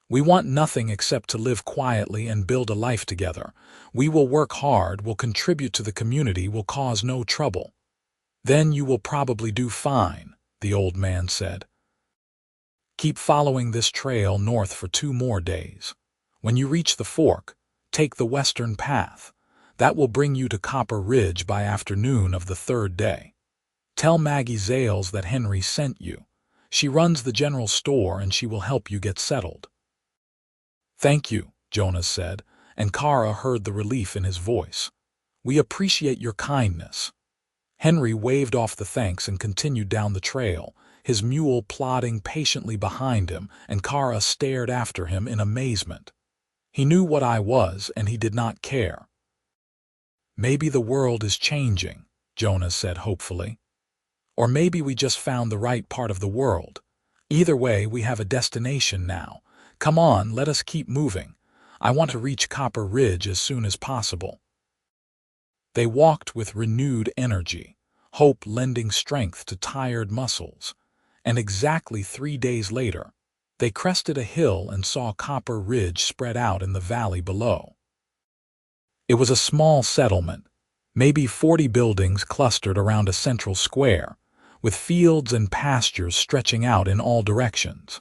We want nothing except to live quietly and build a life together. We will work hard, will contribute to the community, will cause no trouble. Then you will probably do fine, the old man said. Keep following this trail north for 2 more days. When you reach the fork, take the western path. That will bring you to Copper Ridge by afternoon of the 3rd day. Tell Maggie Zales that Henry sent you. She runs the general store and she will help you get settled. Thank you, Jonas said, and Kara heard the relief in his voice. We appreciate your kindness. Henry waved off the thanks and continued down the trail, his mule plodding patiently behind him, and Kara stared after him in amazement. He knew what I was, and he did not care. Maybe the world is changing, Jonas said hopefully. Or maybe we just found the right part of the world. Either way, we have a destination now. Come on, let us keep moving. I want to reach Copper Ridge as soon as possible. They walked with renewed energy, hope lending strength to tired muscles. And exactly 3 days later, they crested a hill and saw Copper Ridge spread out in the valley below. It was a small settlement, maybe 40 buildings clustered around a central square, with fields and pastures stretching out in all directions.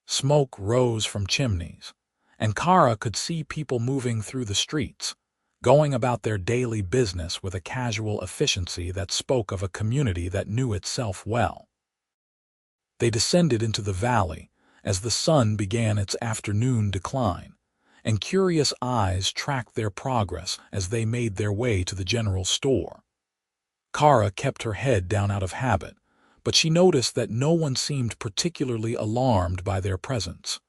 Smoke rose from chimneys, and Kara could see people moving through the streets, going about their daily business with a casual efficiency that spoke of a community that knew itself well. They descended into the valley as the sun began its afternoon decline, and curious eyes tracked their progress as they made their way to the general store. Kara kept her head down out of habit, but she noticed that no one seemed particularly alarmed by their presence.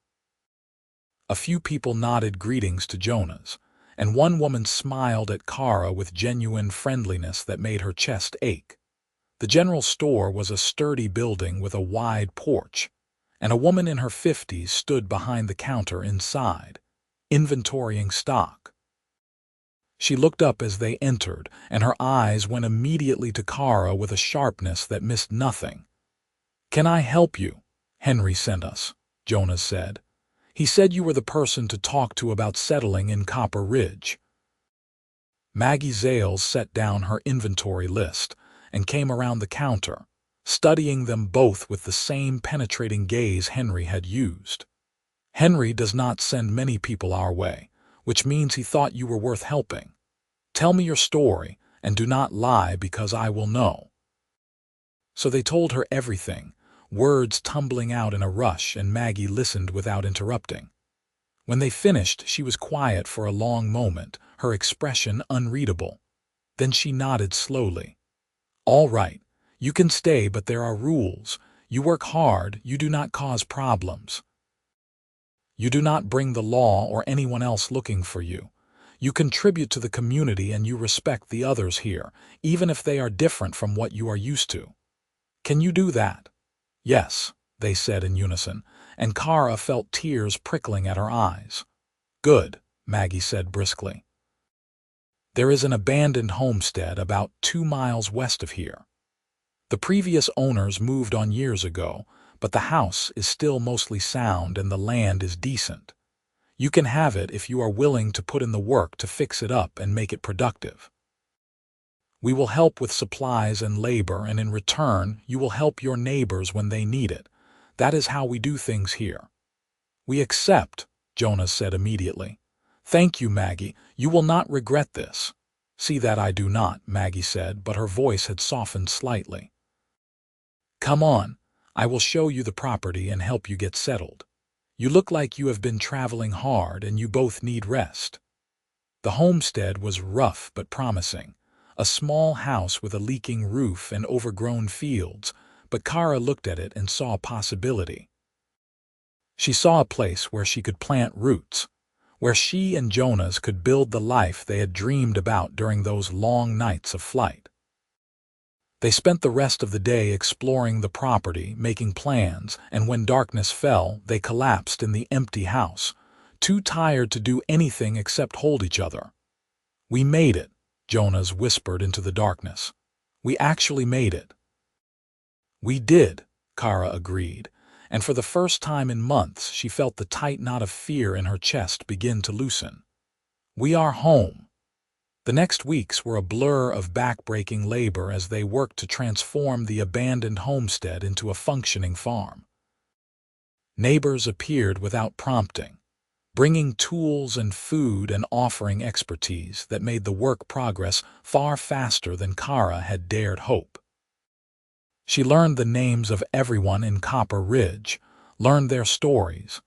A few people nodded greetings to Jonas, and one woman smiled at Kara with genuine friendliness that made her chest ache. The general store was a sturdy building with a wide porch, and a woman in her 50s stood behind the counter inside, inventorying stock. She looked up as they entered, and her eyes went immediately to Kara with a sharpness that missed nothing. "Can I help you? Henry sent us," Jonas said. "He said you were the person to talk to about settling in Copper Ridge." Maggie Zales set down her inventory list and came around the counter, studying them both with the same penetrating gaze Henry had used. "Henry does not send many people our way, which means he thought you were worth helping. Tell me your story, and do not lie because I will know." So they told her everything, words tumbling out in a rush, and Maggie listened without interrupting. When they finished, she was quiet for a long moment, her expression unreadable. Then she nodded slowly. "All right, you can stay, but there are rules. You work hard, you do not cause problems. You do not bring the law or anyone else looking for you. You contribute to the community and you respect the others here, even if they are different from what you are used to. Can you do that?" "Yes," they said in unison, and Kara felt tears prickling at her eyes. "Good," Maggie said briskly. "There is an abandoned homestead about 2 miles west of here. The previous owners moved on years ago, but the house is still mostly sound and the land is decent. You can have it if you are willing to put in the work to fix it up and make it productive." We will help with supplies and labor, and in return, you will help your neighbors when they need it. That is how we do things here." "We accept," Jonas said immediately. "Thank you, Maggie. You will not regret this." "See that I do not," Maggie said, but her voice had softened slightly. "Come on. I will show you the property and help you get settled. You look like you have been traveling hard and you both need rest." The homestead was rough but promising, a small house with a leaking roof and overgrown fields, but Kara looked at it and saw a possibility. She saw a place where she could plant roots, where she and Jonas could build the life they had dreamed about during those long nights of flight. They spent the rest of the day exploring the property, making plans, and when darkness fell, they collapsed in the empty house, too tired to do anything except hold each other. "We made it," Jonas whispered into the darkness. "We actually made it." "We did," Kara agreed, and for the first time in months she felt the tight knot of fear in her chest begin to loosen. "We are home." The next weeks were a blur of back-breaking labor as they worked to transform the abandoned homestead into a functioning farm. Neighbors appeared without prompting, bringing tools and food and offering expertise that made the work progress far faster than Kara had dared hope. She learned the names of everyone in Copper Ridge, learned their stories,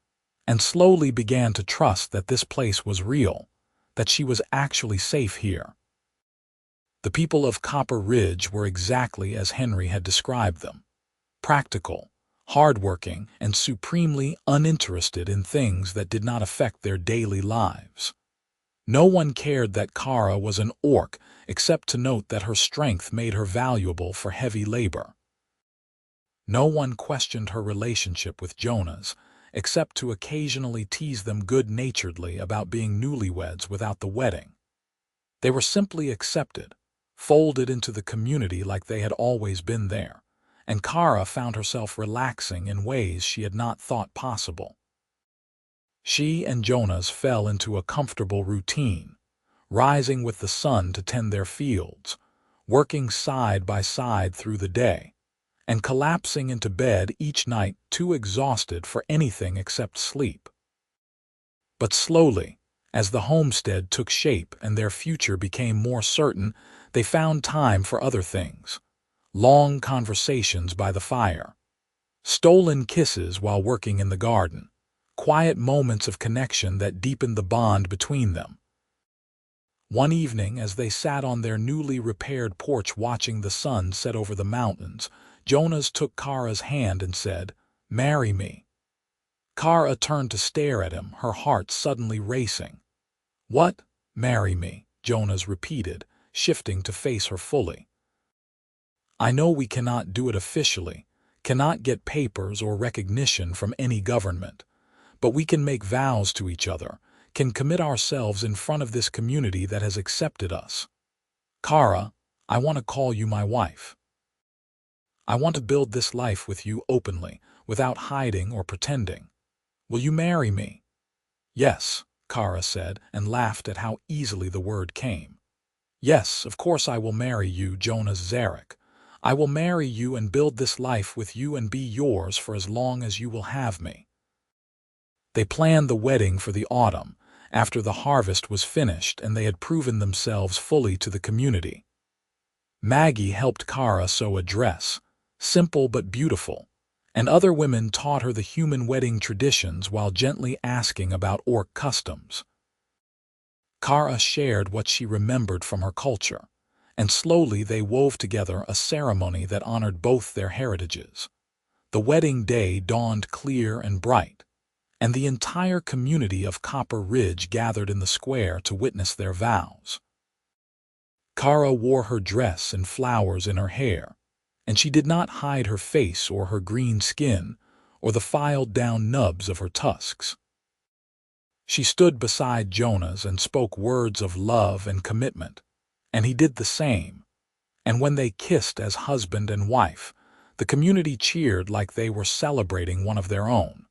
and slowly began to trust that this place was real, that she was actually safe here. The people of Copper Ridge were exactly as Henry had described them: practical, hardworking, and supremely uninterested in things that did not affect their daily lives. No one cared that Kara was an orc except to note that her strength made her valuable for heavy labor. No one questioned her relationship with Jonas, except to occasionally tease them good-naturedly about being newlyweds without the wedding. They were simply accepted, folded into the community like they had always been there, and Kara found herself relaxing in ways she had not thought possible. She and Jonas fell into a comfortable routine, rising with the sun to tend their fields, working side by side through the day, and collapsing into bed each night too exhausted for anything except sleep. But slowly, as the homestead took shape and their future became more certain, they found time for other things: long conversations by the fire, stolen kisses while working in the garden, quiet moments of connection that deepened the bond between them. One evening, as they sat on their newly repaired porch watching the sun set over the mountains, Jonas took Kara's hand and said, "Marry me." Kara turned to stare at him, her heart suddenly racing. "What? Marry me?" Jonas repeated, shifting to face her fully. "I know we cannot do it officially, cannot get papers or recognition from any government, but we can make vows to each other, can commit ourselves in front of this community that has accepted us. Kara, I want to call you my wife. I want to build this life with you openly, without hiding or pretending. Will you marry me?" "Yes," Kara said, and laughed at how easily the word came. "Yes, of course I will marry you, Jonas Zarek. I will marry you and build this life with you and be yours for as long as you will have me." They planned the wedding for the autumn, after the harvest was finished and they had proven themselves fully to the community. Maggie helped Kara sew a dress, simple but beautiful, and other women taught her the human wedding traditions while gently asking about orc customs. Kara shared what she remembered from her culture, and slowly they wove together a ceremony that honored both their heritages. The wedding day dawned clear and bright, and the entire community of Copper Ridge gathered in the square to witness their vows. Kara wore her dress and flowers in her hair, and she did not hide her face or her green skin or the filed-down nubs of her tusks. She stood beside Jonas and spoke words of love and commitment, and he did the same, and when they kissed as husband and wife, the community cheered like they were celebrating one of their own.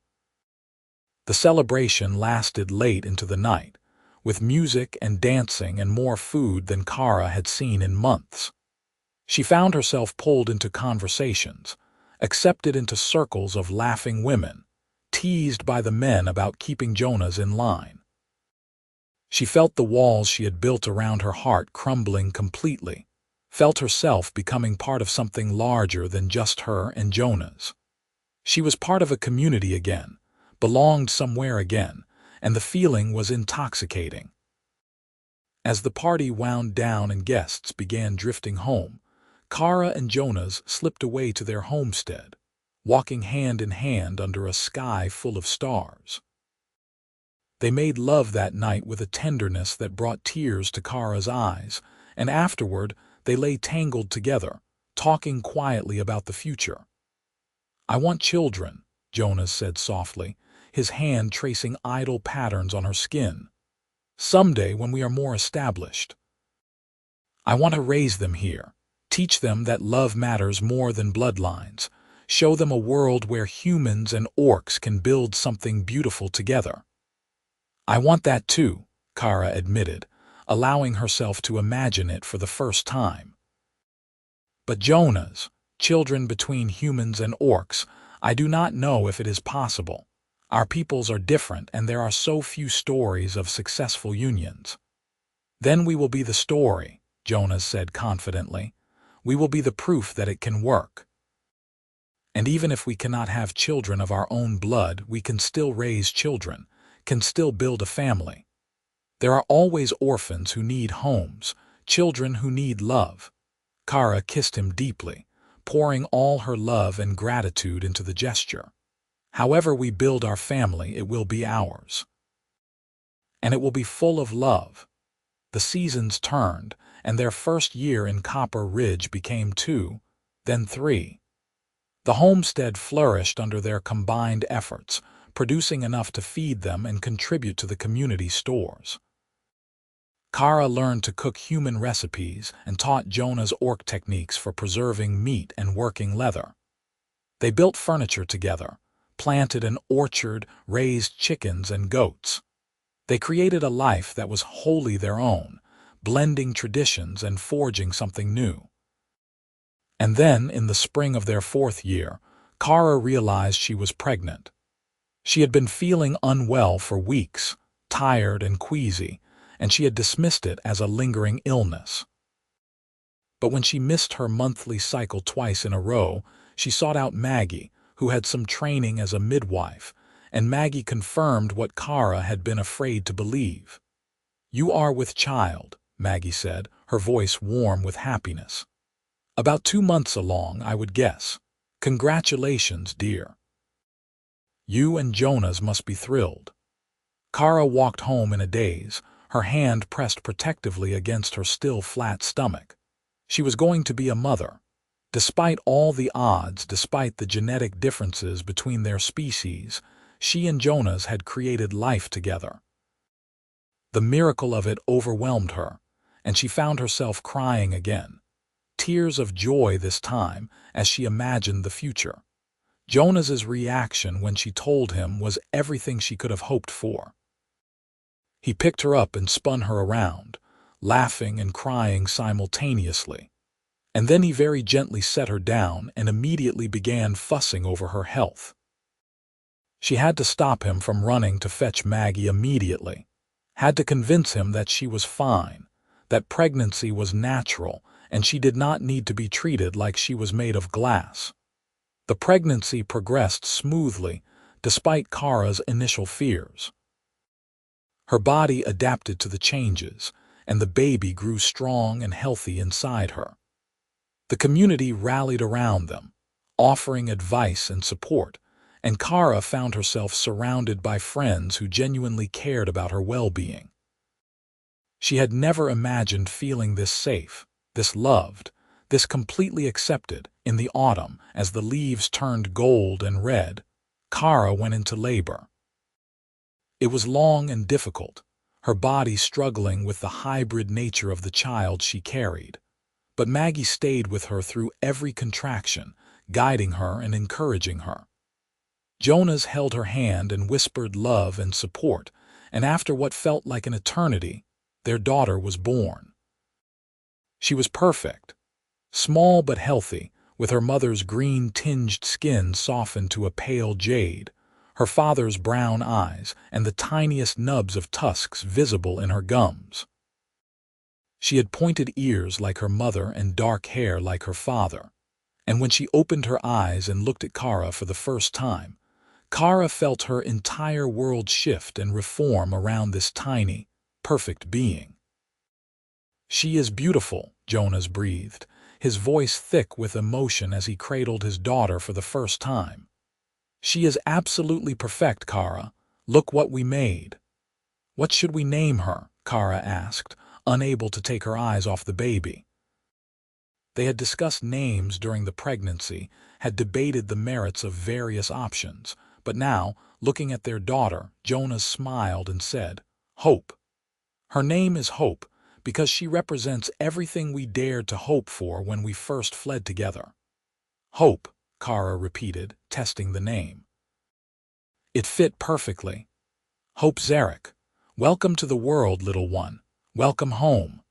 The celebration lasted late into the night, with music and dancing and more food than Kara had seen in months. She found herself pulled into conversations, accepted into circles of laughing women, teased by the men about keeping Jonas in line. She felt the walls she had built around her heart crumbling completely, felt herself becoming part of something larger than just her and Jonas. She was part of a community again, belonged somewhere again, and the feeling was intoxicating. As the party wound down and guests began drifting home, Kara and Jonas slipped away to their homestead, walking hand in hand under a sky full of stars. They made love that night with a tenderness that brought tears to Kara's eyes, and afterward they lay tangled together, talking quietly about the future. "I want children," Jonas said softly, his hand tracing idle patterns on her skin. "Someday when we are more established. I want to raise them here, teach them that love matters more than bloodlines, show them a world where humans and orcs can build something beautiful together." "I want that too," Kara admitted, allowing herself to imagine it for the first time. "But Jonas, children between humans and orcs, I do not know if it is possible. Our peoples are different and there are so few stories of successful unions." "Then we will be the story," Jonas said confidently. "We will be the proof that it can work. And even if we cannot have children of our own blood, we can still raise children, can still build a family. There are always orphans who need homes, children who need love." Kara kissed him deeply, pouring all her love and gratitude into the gesture. "However we build our family, it will be ours. And it will be full of love." The seasons turned, and their first year in Copper Ridge became 2, then 3. The homestead flourished under their combined efforts, producing enough to feed them and contribute to the community stores. Kara learned to cook human recipes and taught Jonas orc techniques for preserving meat and working leather. They built furniture together, planted an orchard, raised chickens and goats. They created a life that was wholly their own, blending traditions and forging something new. And then, in the spring of their 4th year, Kara realized she was pregnant. She had been feeling unwell for weeks, tired and queasy, and she had dismissed it as a lingering illness. But when she missed her monthly cycle twice in a row, she sought out Maggie, who had some training as a midwife, and Maggie confirmed what Kara had been afraid to believe. "You are with child," Maggie said, her voice warm with happiness. "About 2 months along, I would guess. Congratulations, dear. You and Jonas must be thrilled." Kara walked home in a daze, her hand pressed protectively against her still flat stomach. She was going to be a mother. Despite all the odds, despite the genetic differences between their species, she and Jonas had created life together. The miracle of it overwhelmed her, and she found herself crying again. Tears of joy this time as she imagined the future. Jonas's reaction when she told him was everything she could have hoped for. He picked her up and spun her around, laughing and crying simultaneously. And then he very gently set her down and immediately began fussing over her health. She had to stop him from running to fetch Maggie immediately, had to convince him that she was fine, that pregnancy was natural, and she did not need to be treated like she was made of glass. The pregnancy progressed smoothly, despite Kara's initial fears. Her body adapted to the changes, and the baby grew strong and healthy inside her. The community rallied around them, offering advice and support, and Kara found herself surrounded by friends who genuinely cared about her well-being. She had never imagined feeling this safe, this loved, this completely accepted. In the autumn, as the leaves turned gold and red, Kara went into labor. It was long and difficult, her body struggling with the hybrid nature of the child she carried. But Maggie stayed with her through every contraction, guiding her and encouraging her. Jonas held her hand and whispered love and support, and after what felt like an eternity, their daughter was born. She was perfect, small but healthy, with her mother's green-tinged skin softened to a pale jade, her father's brown eyes, and the tiniest nubs of tusks visible in her gums. She had pointed ears like her mother and dark hair like her father, and when she opened her eyes and looked at Kara for the first time, Kara felt her entire world shift and reform around this tiny, perfect being. "She is beautiful," Jonas breathed, his voice thick with emotion as he cradled his daughter for the first time. "She is absolutely perfect, Kara. Look what we made." "What should we name her?" Kara asked, unable to take her eyes off the baby. They had discussed names during the pregnancy, had debated the merits of various options, but now, looking at their daughter, Jonas smiled and said, "Hope. Her name is Hope, because she represents everything we dared to hope for when we first fled together." "Hope," Kara repeated, testing the name. It fit perfectly. "Hope Zarek. Welcome to the world, little one. Welcome home."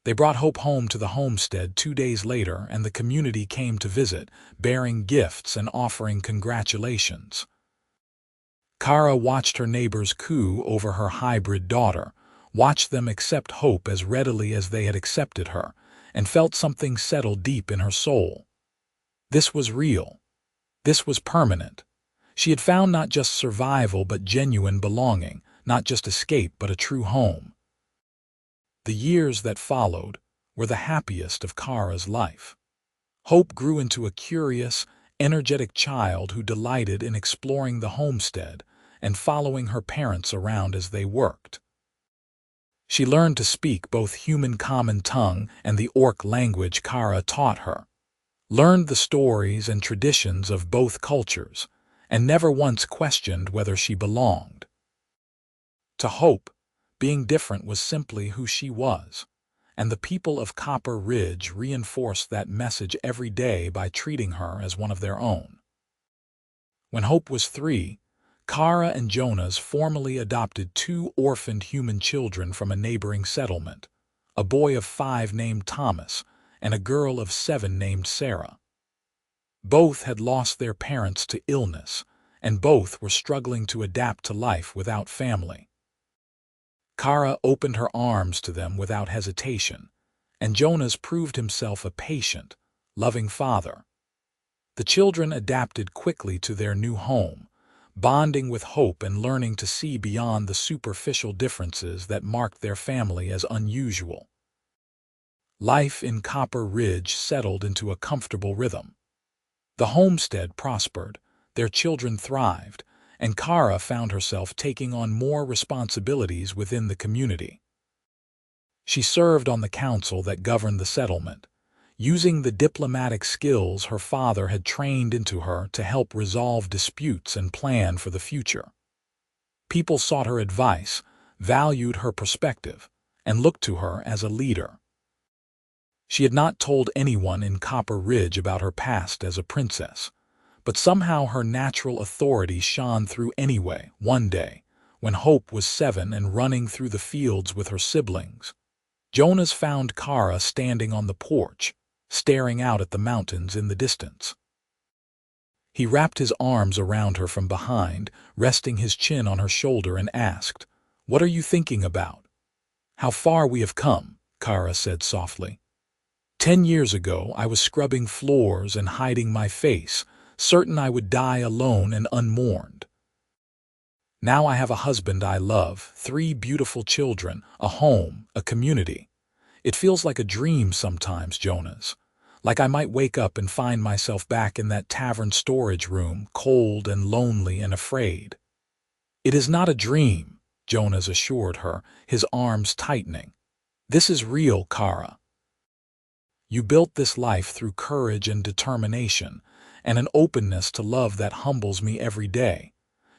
They brought Hope home to the homestead 2 days later, and the community came to visit, bearing gifts and offering congratulations. Kara watched her neighbors coo over her hybrid daughter, watched them accept Hope as readily as they had accepted her, and felt something settle deep in her soul. This was real. This was permanent. She had found not just survival but genuine belonging, not just escape but a true home. The years that followed were the happiest of Kara's life. Hope grew into a curious, energetic child who delighted in exploring the homestead and following her parents around as they worked. She learned to speak both human common tongue and the orc language Kara taught her, learned the stories and traditions of both cultures, and never once questioned whether she belonged. To Hope, being different was simply who she was, and the people of Copper Ridge reinforced that message every day by treating her as one of their own. When Hope was 3, Kara and Jonas formally adopted 2 orphaned human children from a neighboring settlement, a boy of 5 named Thomas and a girl of 7 named Sarah. Both had lost their parents to illness, and both were struggling to adapt to life without family. Kara opened her arms to them without hesitation, and Jonas proved himself a patient, loving father. The children adapted quickly to their new home, bonding with Hope and learning to see beyond the superficial differences that marked their family as unusual. Life in Copper Ridge settled into a comfortable rhythm. The homestead prospered, their children thrived, and Kara found herself taking on more responsibilities within the community. She served on the council that governed the settlement, using the diplomatic skills her father had trained into her to help resolve disputes and plan for the future. People sought her advice, valued her perspective, and looked to her as a leader. She had not told anyone in Copper Ridge about her past as a princess, but somehow her natural authority shone through anyway. One day, when Hope was 7 and running through the fields with her siblings, Jonas found Kara standing on the porch, staring out at the mountains in the distance. He wrapped his arms around her from behind, resting his chin on her shoulder, and asked, "What are you thinking about?" "How far we have come," Kara said softly. 10 years ago, I was scrubbing floors and hiding my face, certain I would die alone and unmourned. Now I have a husband I love, 3 beautiful children, a home, a community. It feels like a dream sometimes, Jonas. Like I might wake up and find myself back in that tavern storage room, cold and lonely and afraid. "It is not a dream," Jonas assured her, his arms tightening. "This is real, Kara. You built this life through courage and determination, and an openness to love that humbles me every day.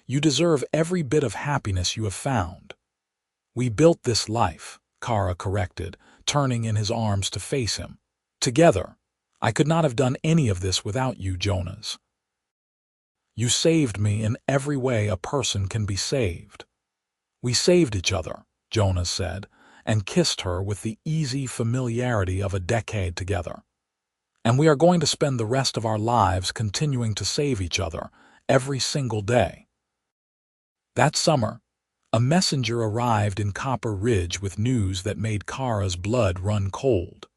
You deserve every bit of happiness you have found." "We built this life," Kara corrected, turning in his arms to face him. "Together. I could not have done any of this without you, Jonas. You saved me in every way a person can be saved. We saved each other, Jonas said, and kissed her with the easy familiarity of a decade together. And we are going to spend the rest of our lives continuing to save each other every single day. That summer, a messenger arrived in Copper Ridge with news that made Kara's blood run cold.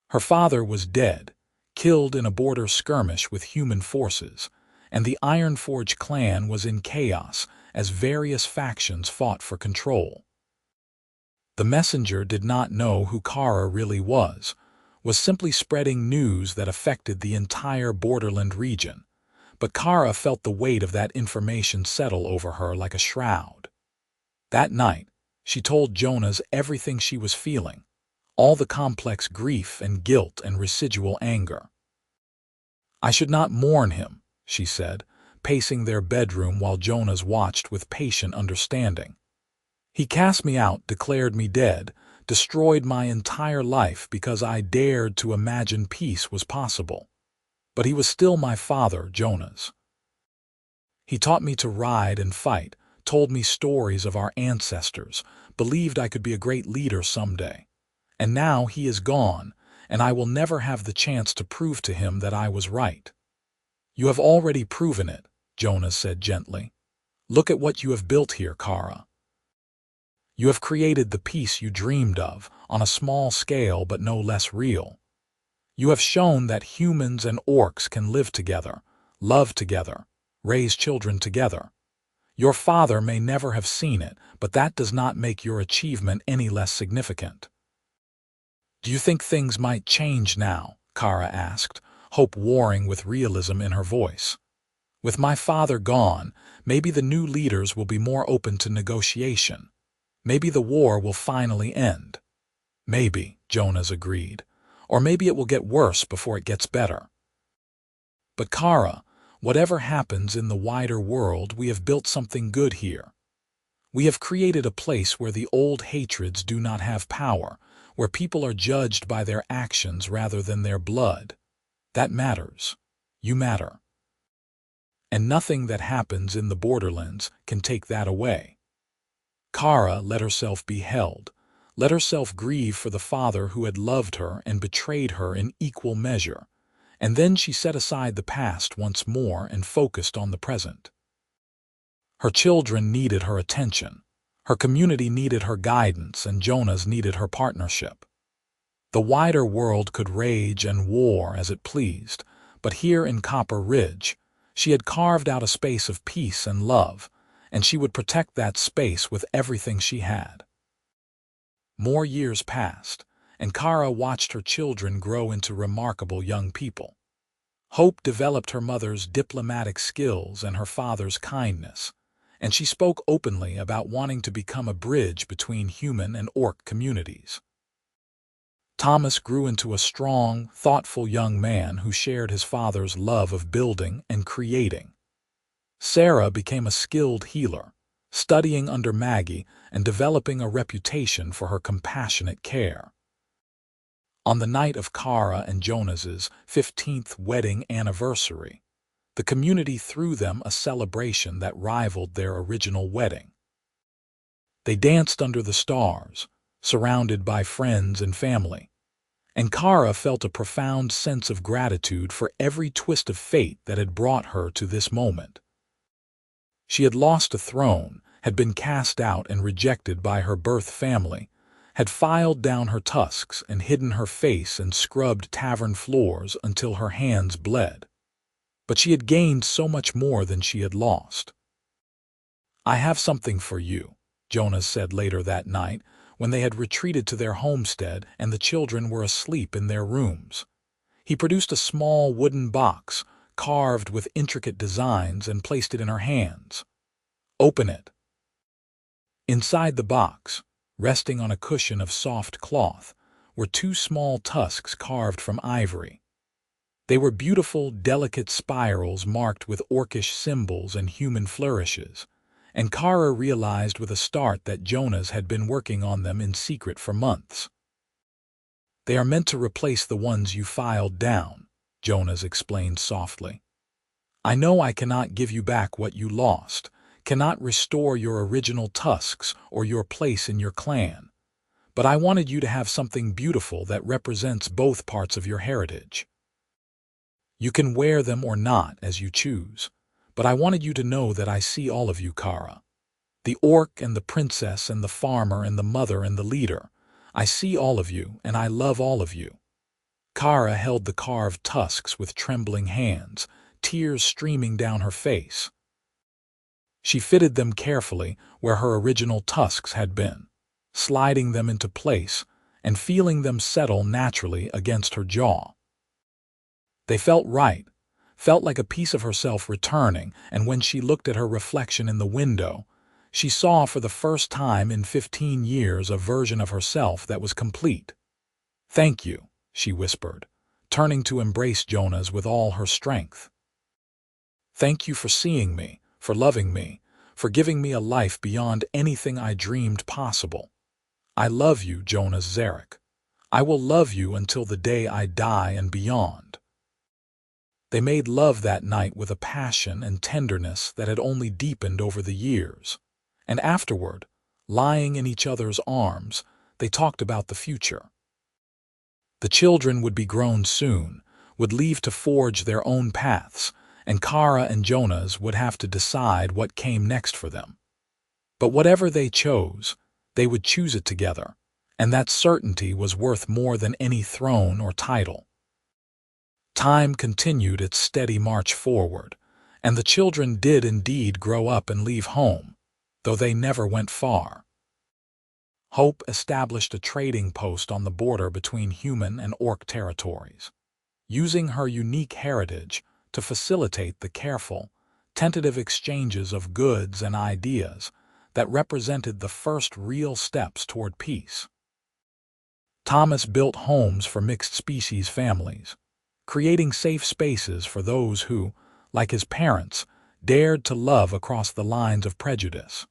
Her father was dead, killed in a border skirmish with human forces, and the Ironforge clan was in chaos as various factions fought for control. The messenger did not know who Kara really was simply spreading news that affected the entire borderland region, but Kara felt the weight of that information settle over her like a shroud. That night, she told Jonas everything she was feeling, all the complex grief and guilt and residual anger. "I should not mourn him," she said, pacing their bedroom while Jonas watched with patient understanding. "He cast me out, declared me dead, destroyed my entire life because I dared to imagine peace was possible. But he was still my father, Jonas. He taught me to ride and fight, told me stories of our ancestors, believed I could be a great leader someday. And now he is gone, and I will never have the chance to prove to him that I was right." "You have already proven it," Jonas said gently. "Look at what you have built here, Kara. You have created the peace you dreamed of, on a small scale but no less real. You have shown that humans and orcs can live together, love together, raise children together. Your father may never have seen it, but that does not make your achievement any less significant." "Do you think things might change now?" Kara asked, hope warring with realism in her voice. "With my father gone, maybe the new leaders will be more open to negotiation. Maybe the war will finally end." "Maybe," Jonas agreed. "Or maybe it will get worse before it gets better. But Kara, whatever happens in the wider world, we have built something good here. We have created a place where the old hatreds do not have power, where people are judged by their actions rather than their blood. That matters. You matter. And nothing that happens in the borderlands can take that away." Kara let herself be held, let herself grieve for the father who had loved her and betrayed her in equal measure, and then she set aside the past once more and focused on the present. Her children needed her attention, her community needed her guidance, and Jonas needed her partnership. The wider world could rage and war as it pleased, but here in Copper Ridge, she had carved out a space of peace and love, and she would protect that space with everything she had. More years passed, and Kara watched her children grow into remarkable young people. Hope developed her mother's diplomatic skills and her father's kindness, and she spoke openly about wanting to become a bridge between human and orc communities. Thomas grew into a strong, thoughtful young man who shared his father's love of building and creating. Sarah became a skilled healer, studying under Maggie and developing a reputation for her compassionate care. On the night of Kara and Jonas's 15th wedding anniversary, the community threw them a celebration that rivaled their original wedding. They danced under the stars, surrounded by friends and family, and Kara felt a profound sense of gratitude for every twist of fate that had brought her to this moment. She had lost a throne, had been cast out and rejected by her birth family, had filed down her tusks and hidden her face and scrubbed tavern floors until her hands bled. But she had gained so much more than she had lost. "I have something for you," Jonas said later that night, when they had retreated to their homestead and the children were asleep in their rooms. He produced a small wooden box, carved with intricate designs, and placed it in her hands. "Open it." Inside the box, resting on a cushion of soft cloth, were two small tusks carved from ivory. They were beautiful, delicate spirals marked with orcish symbols and human flourishes, and Kara realized with a start that Jonas had been working on them in secret for months. "They are meant to replace the ones you filed down," Jonas explained softly. "I know I cannot give you back what you lost, cannot restore your original tusks or your place in your clan. But I wanted you to have something beautiful that represents both parts of your heritage. You can wear them or not as you choose, but I wanted you to know that I see all of you, Kara. The orc and the princess and the farmer and the mother and the leader. I see all of you, and I love all of you. Kara held the carved tusks with trembling hands, tears streaming down her face. She fitted them carefully where her original tusks had been, sliding them into place and feeling them settle naturally against her jaw. They felt right, felt like a piece of herself returning, and when she looked at her reflection in the window, she saw for the first time in 15 years a version of herself that was complete. "Thank you," she whispered, turning to embrace Jonas with all her strength. "Thank you for seeing me, for loving me, for giving me a life beyond anything I dreamed possible. I love you, Jonas Zarek. I will love you until the day I die and beyond." They made love that night with a passion and tenderness that had only deepened over the years. And afterward, lying in each other's arms, they talked about the future. The children would be grown soon, would leave to forge their own paths, and Kara and Jonas would have to decide what came next for them. But whatever they chose, they would choose it together, and that certainty was worth more than any throne or title. Time continued its steady march forward, and the children did indeed grow up and leave home, though they never went far. Hope established a trading post on the border between human and orc territories, using her unique heritage to facilitate the careful, tentative exchanges of goods and ideas that represented the first real steps toward peace. Thomas built homes for mixed-species families, creating safe spaces for those who, like his parents, dared to love across the lines of prejudice.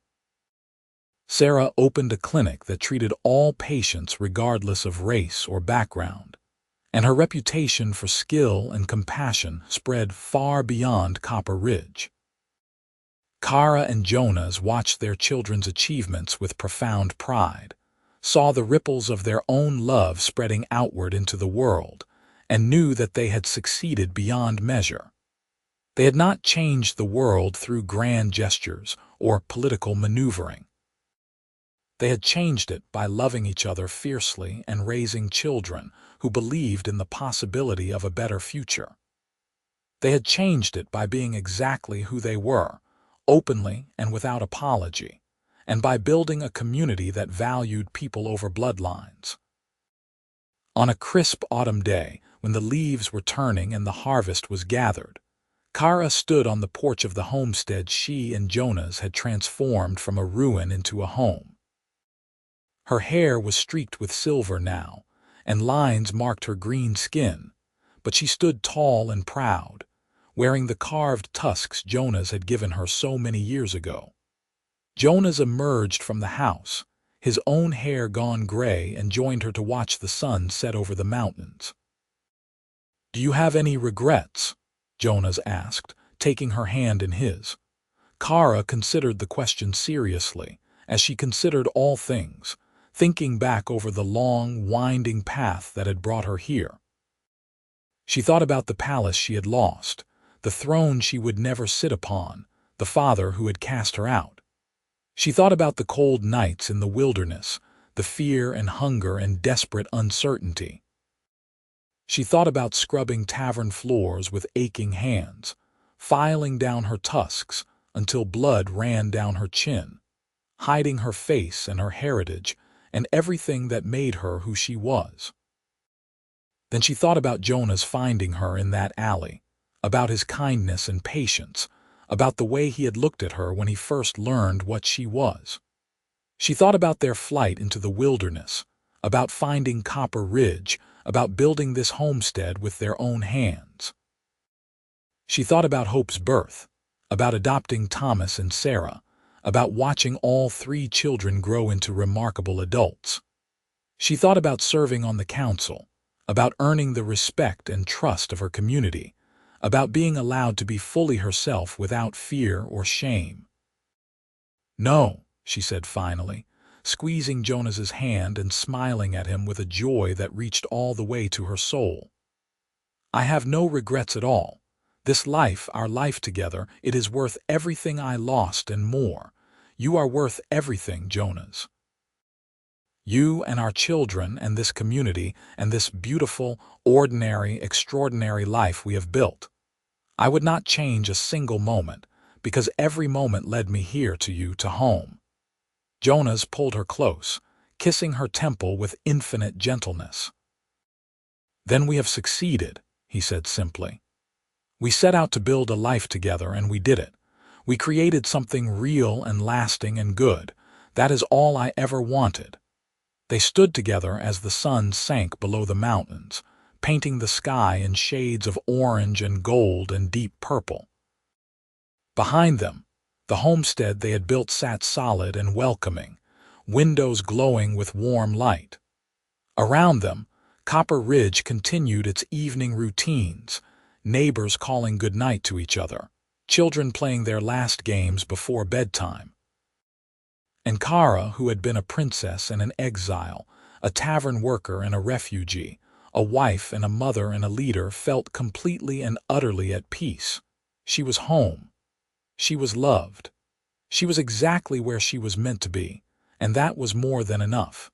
Sarah opened a clinic that treated all patients regardless of race or background, and her reputation for skill and compassion spread far beyond Copper Ridge. Kara and Jonas watched their children's achievements with profound pride, saw the ripples of their own love spreading outward into the world, and knew that they had succeeded beyond measure. They had not changed the world through grand gestures or political maneuvering. They had changed it by loving each other fiercely and raising children who believed in the possibility of a better future. They had changed it by being exactly who they were, openly and without apology, and by building a community that valued people over bloodlines. On a crisp autumn day, when the leaves were turning and the harvest was gathered, Kara stood on the porch of the homestead she and Jonas had transformed from a ruin into a home. Her hair was streaked with silver now, and lines marked her green skin, but she stood tall and proud, wearing the carved tusks Jonas had given her so many years ago. Jonas emerged from the house, his own hair gone gray, and joined her to watch the sun set over the mountains. "Do you have any regrets?" Jonas asked, taking her hand in his. Kara considered the question seriously, as she considered all things, thinking back over the long, winding path that had brought her here. She thought about the palace she had lost, the throne she would never sit upon, the father who had cast her out. She thought about the cold nights in the wilderness, the fear and hunger and desperate uncertainty. She thought about scrubbing tavern floors with aching hands, filing down her tusks until blood ran down her chin, hiding her face and her heritage and everything that made her who she was. Then she thought about Jonas finding her in that alley, about his kindness and patience, about the way he had looked at her when he first learned what she was. She thought about their flight into the wilderness, about finding Copper Ridge, about building this homestead with their own hands. She thought about Hope's birth, about adopting Thomas and Sarah, about watching all 3 children grow into remarkable adults. She thought about serving on the council, about earning the respect and trust of her community, about being allowed to be fully herself without fear or shame. "No," she said finally, squeezing Jonas's hand and smiling at him with a joy that reached all the way to her soul. "I have no regrets at all. This life, our life together, it is worth everything I lost and more. You are worth everything, Jonas. You and our children and this community and this beautiful, ordinary, extraordinary life we have built. I would not change a single moment, because every moment led me here to you, to home." Jonas pulled her close, kissing her temple with infinite gentleness. "Then we have succeeded," he said simply. "We set out to build a life together, and we did it. We created something real and lasting and good. That is all I ever wanted." They stood together as the sun sank below the mountains, painting the sky in shades of orange and gold and deep purple. Behind them, the homestead they had built sat solid and welcoming, windows glowing with warm light. Around them, Copper Ridge continued its evening routines, neighbors calling goodnight to each other, children playing their last games before bedtime. And Kara, who had been a princess and an exile, a tavern worker and a refugee, a wife and a mother and a leader, felt completely and utterly at peace. She was home. She was loved. She was exactly where she was meant to be, and that was more than enough.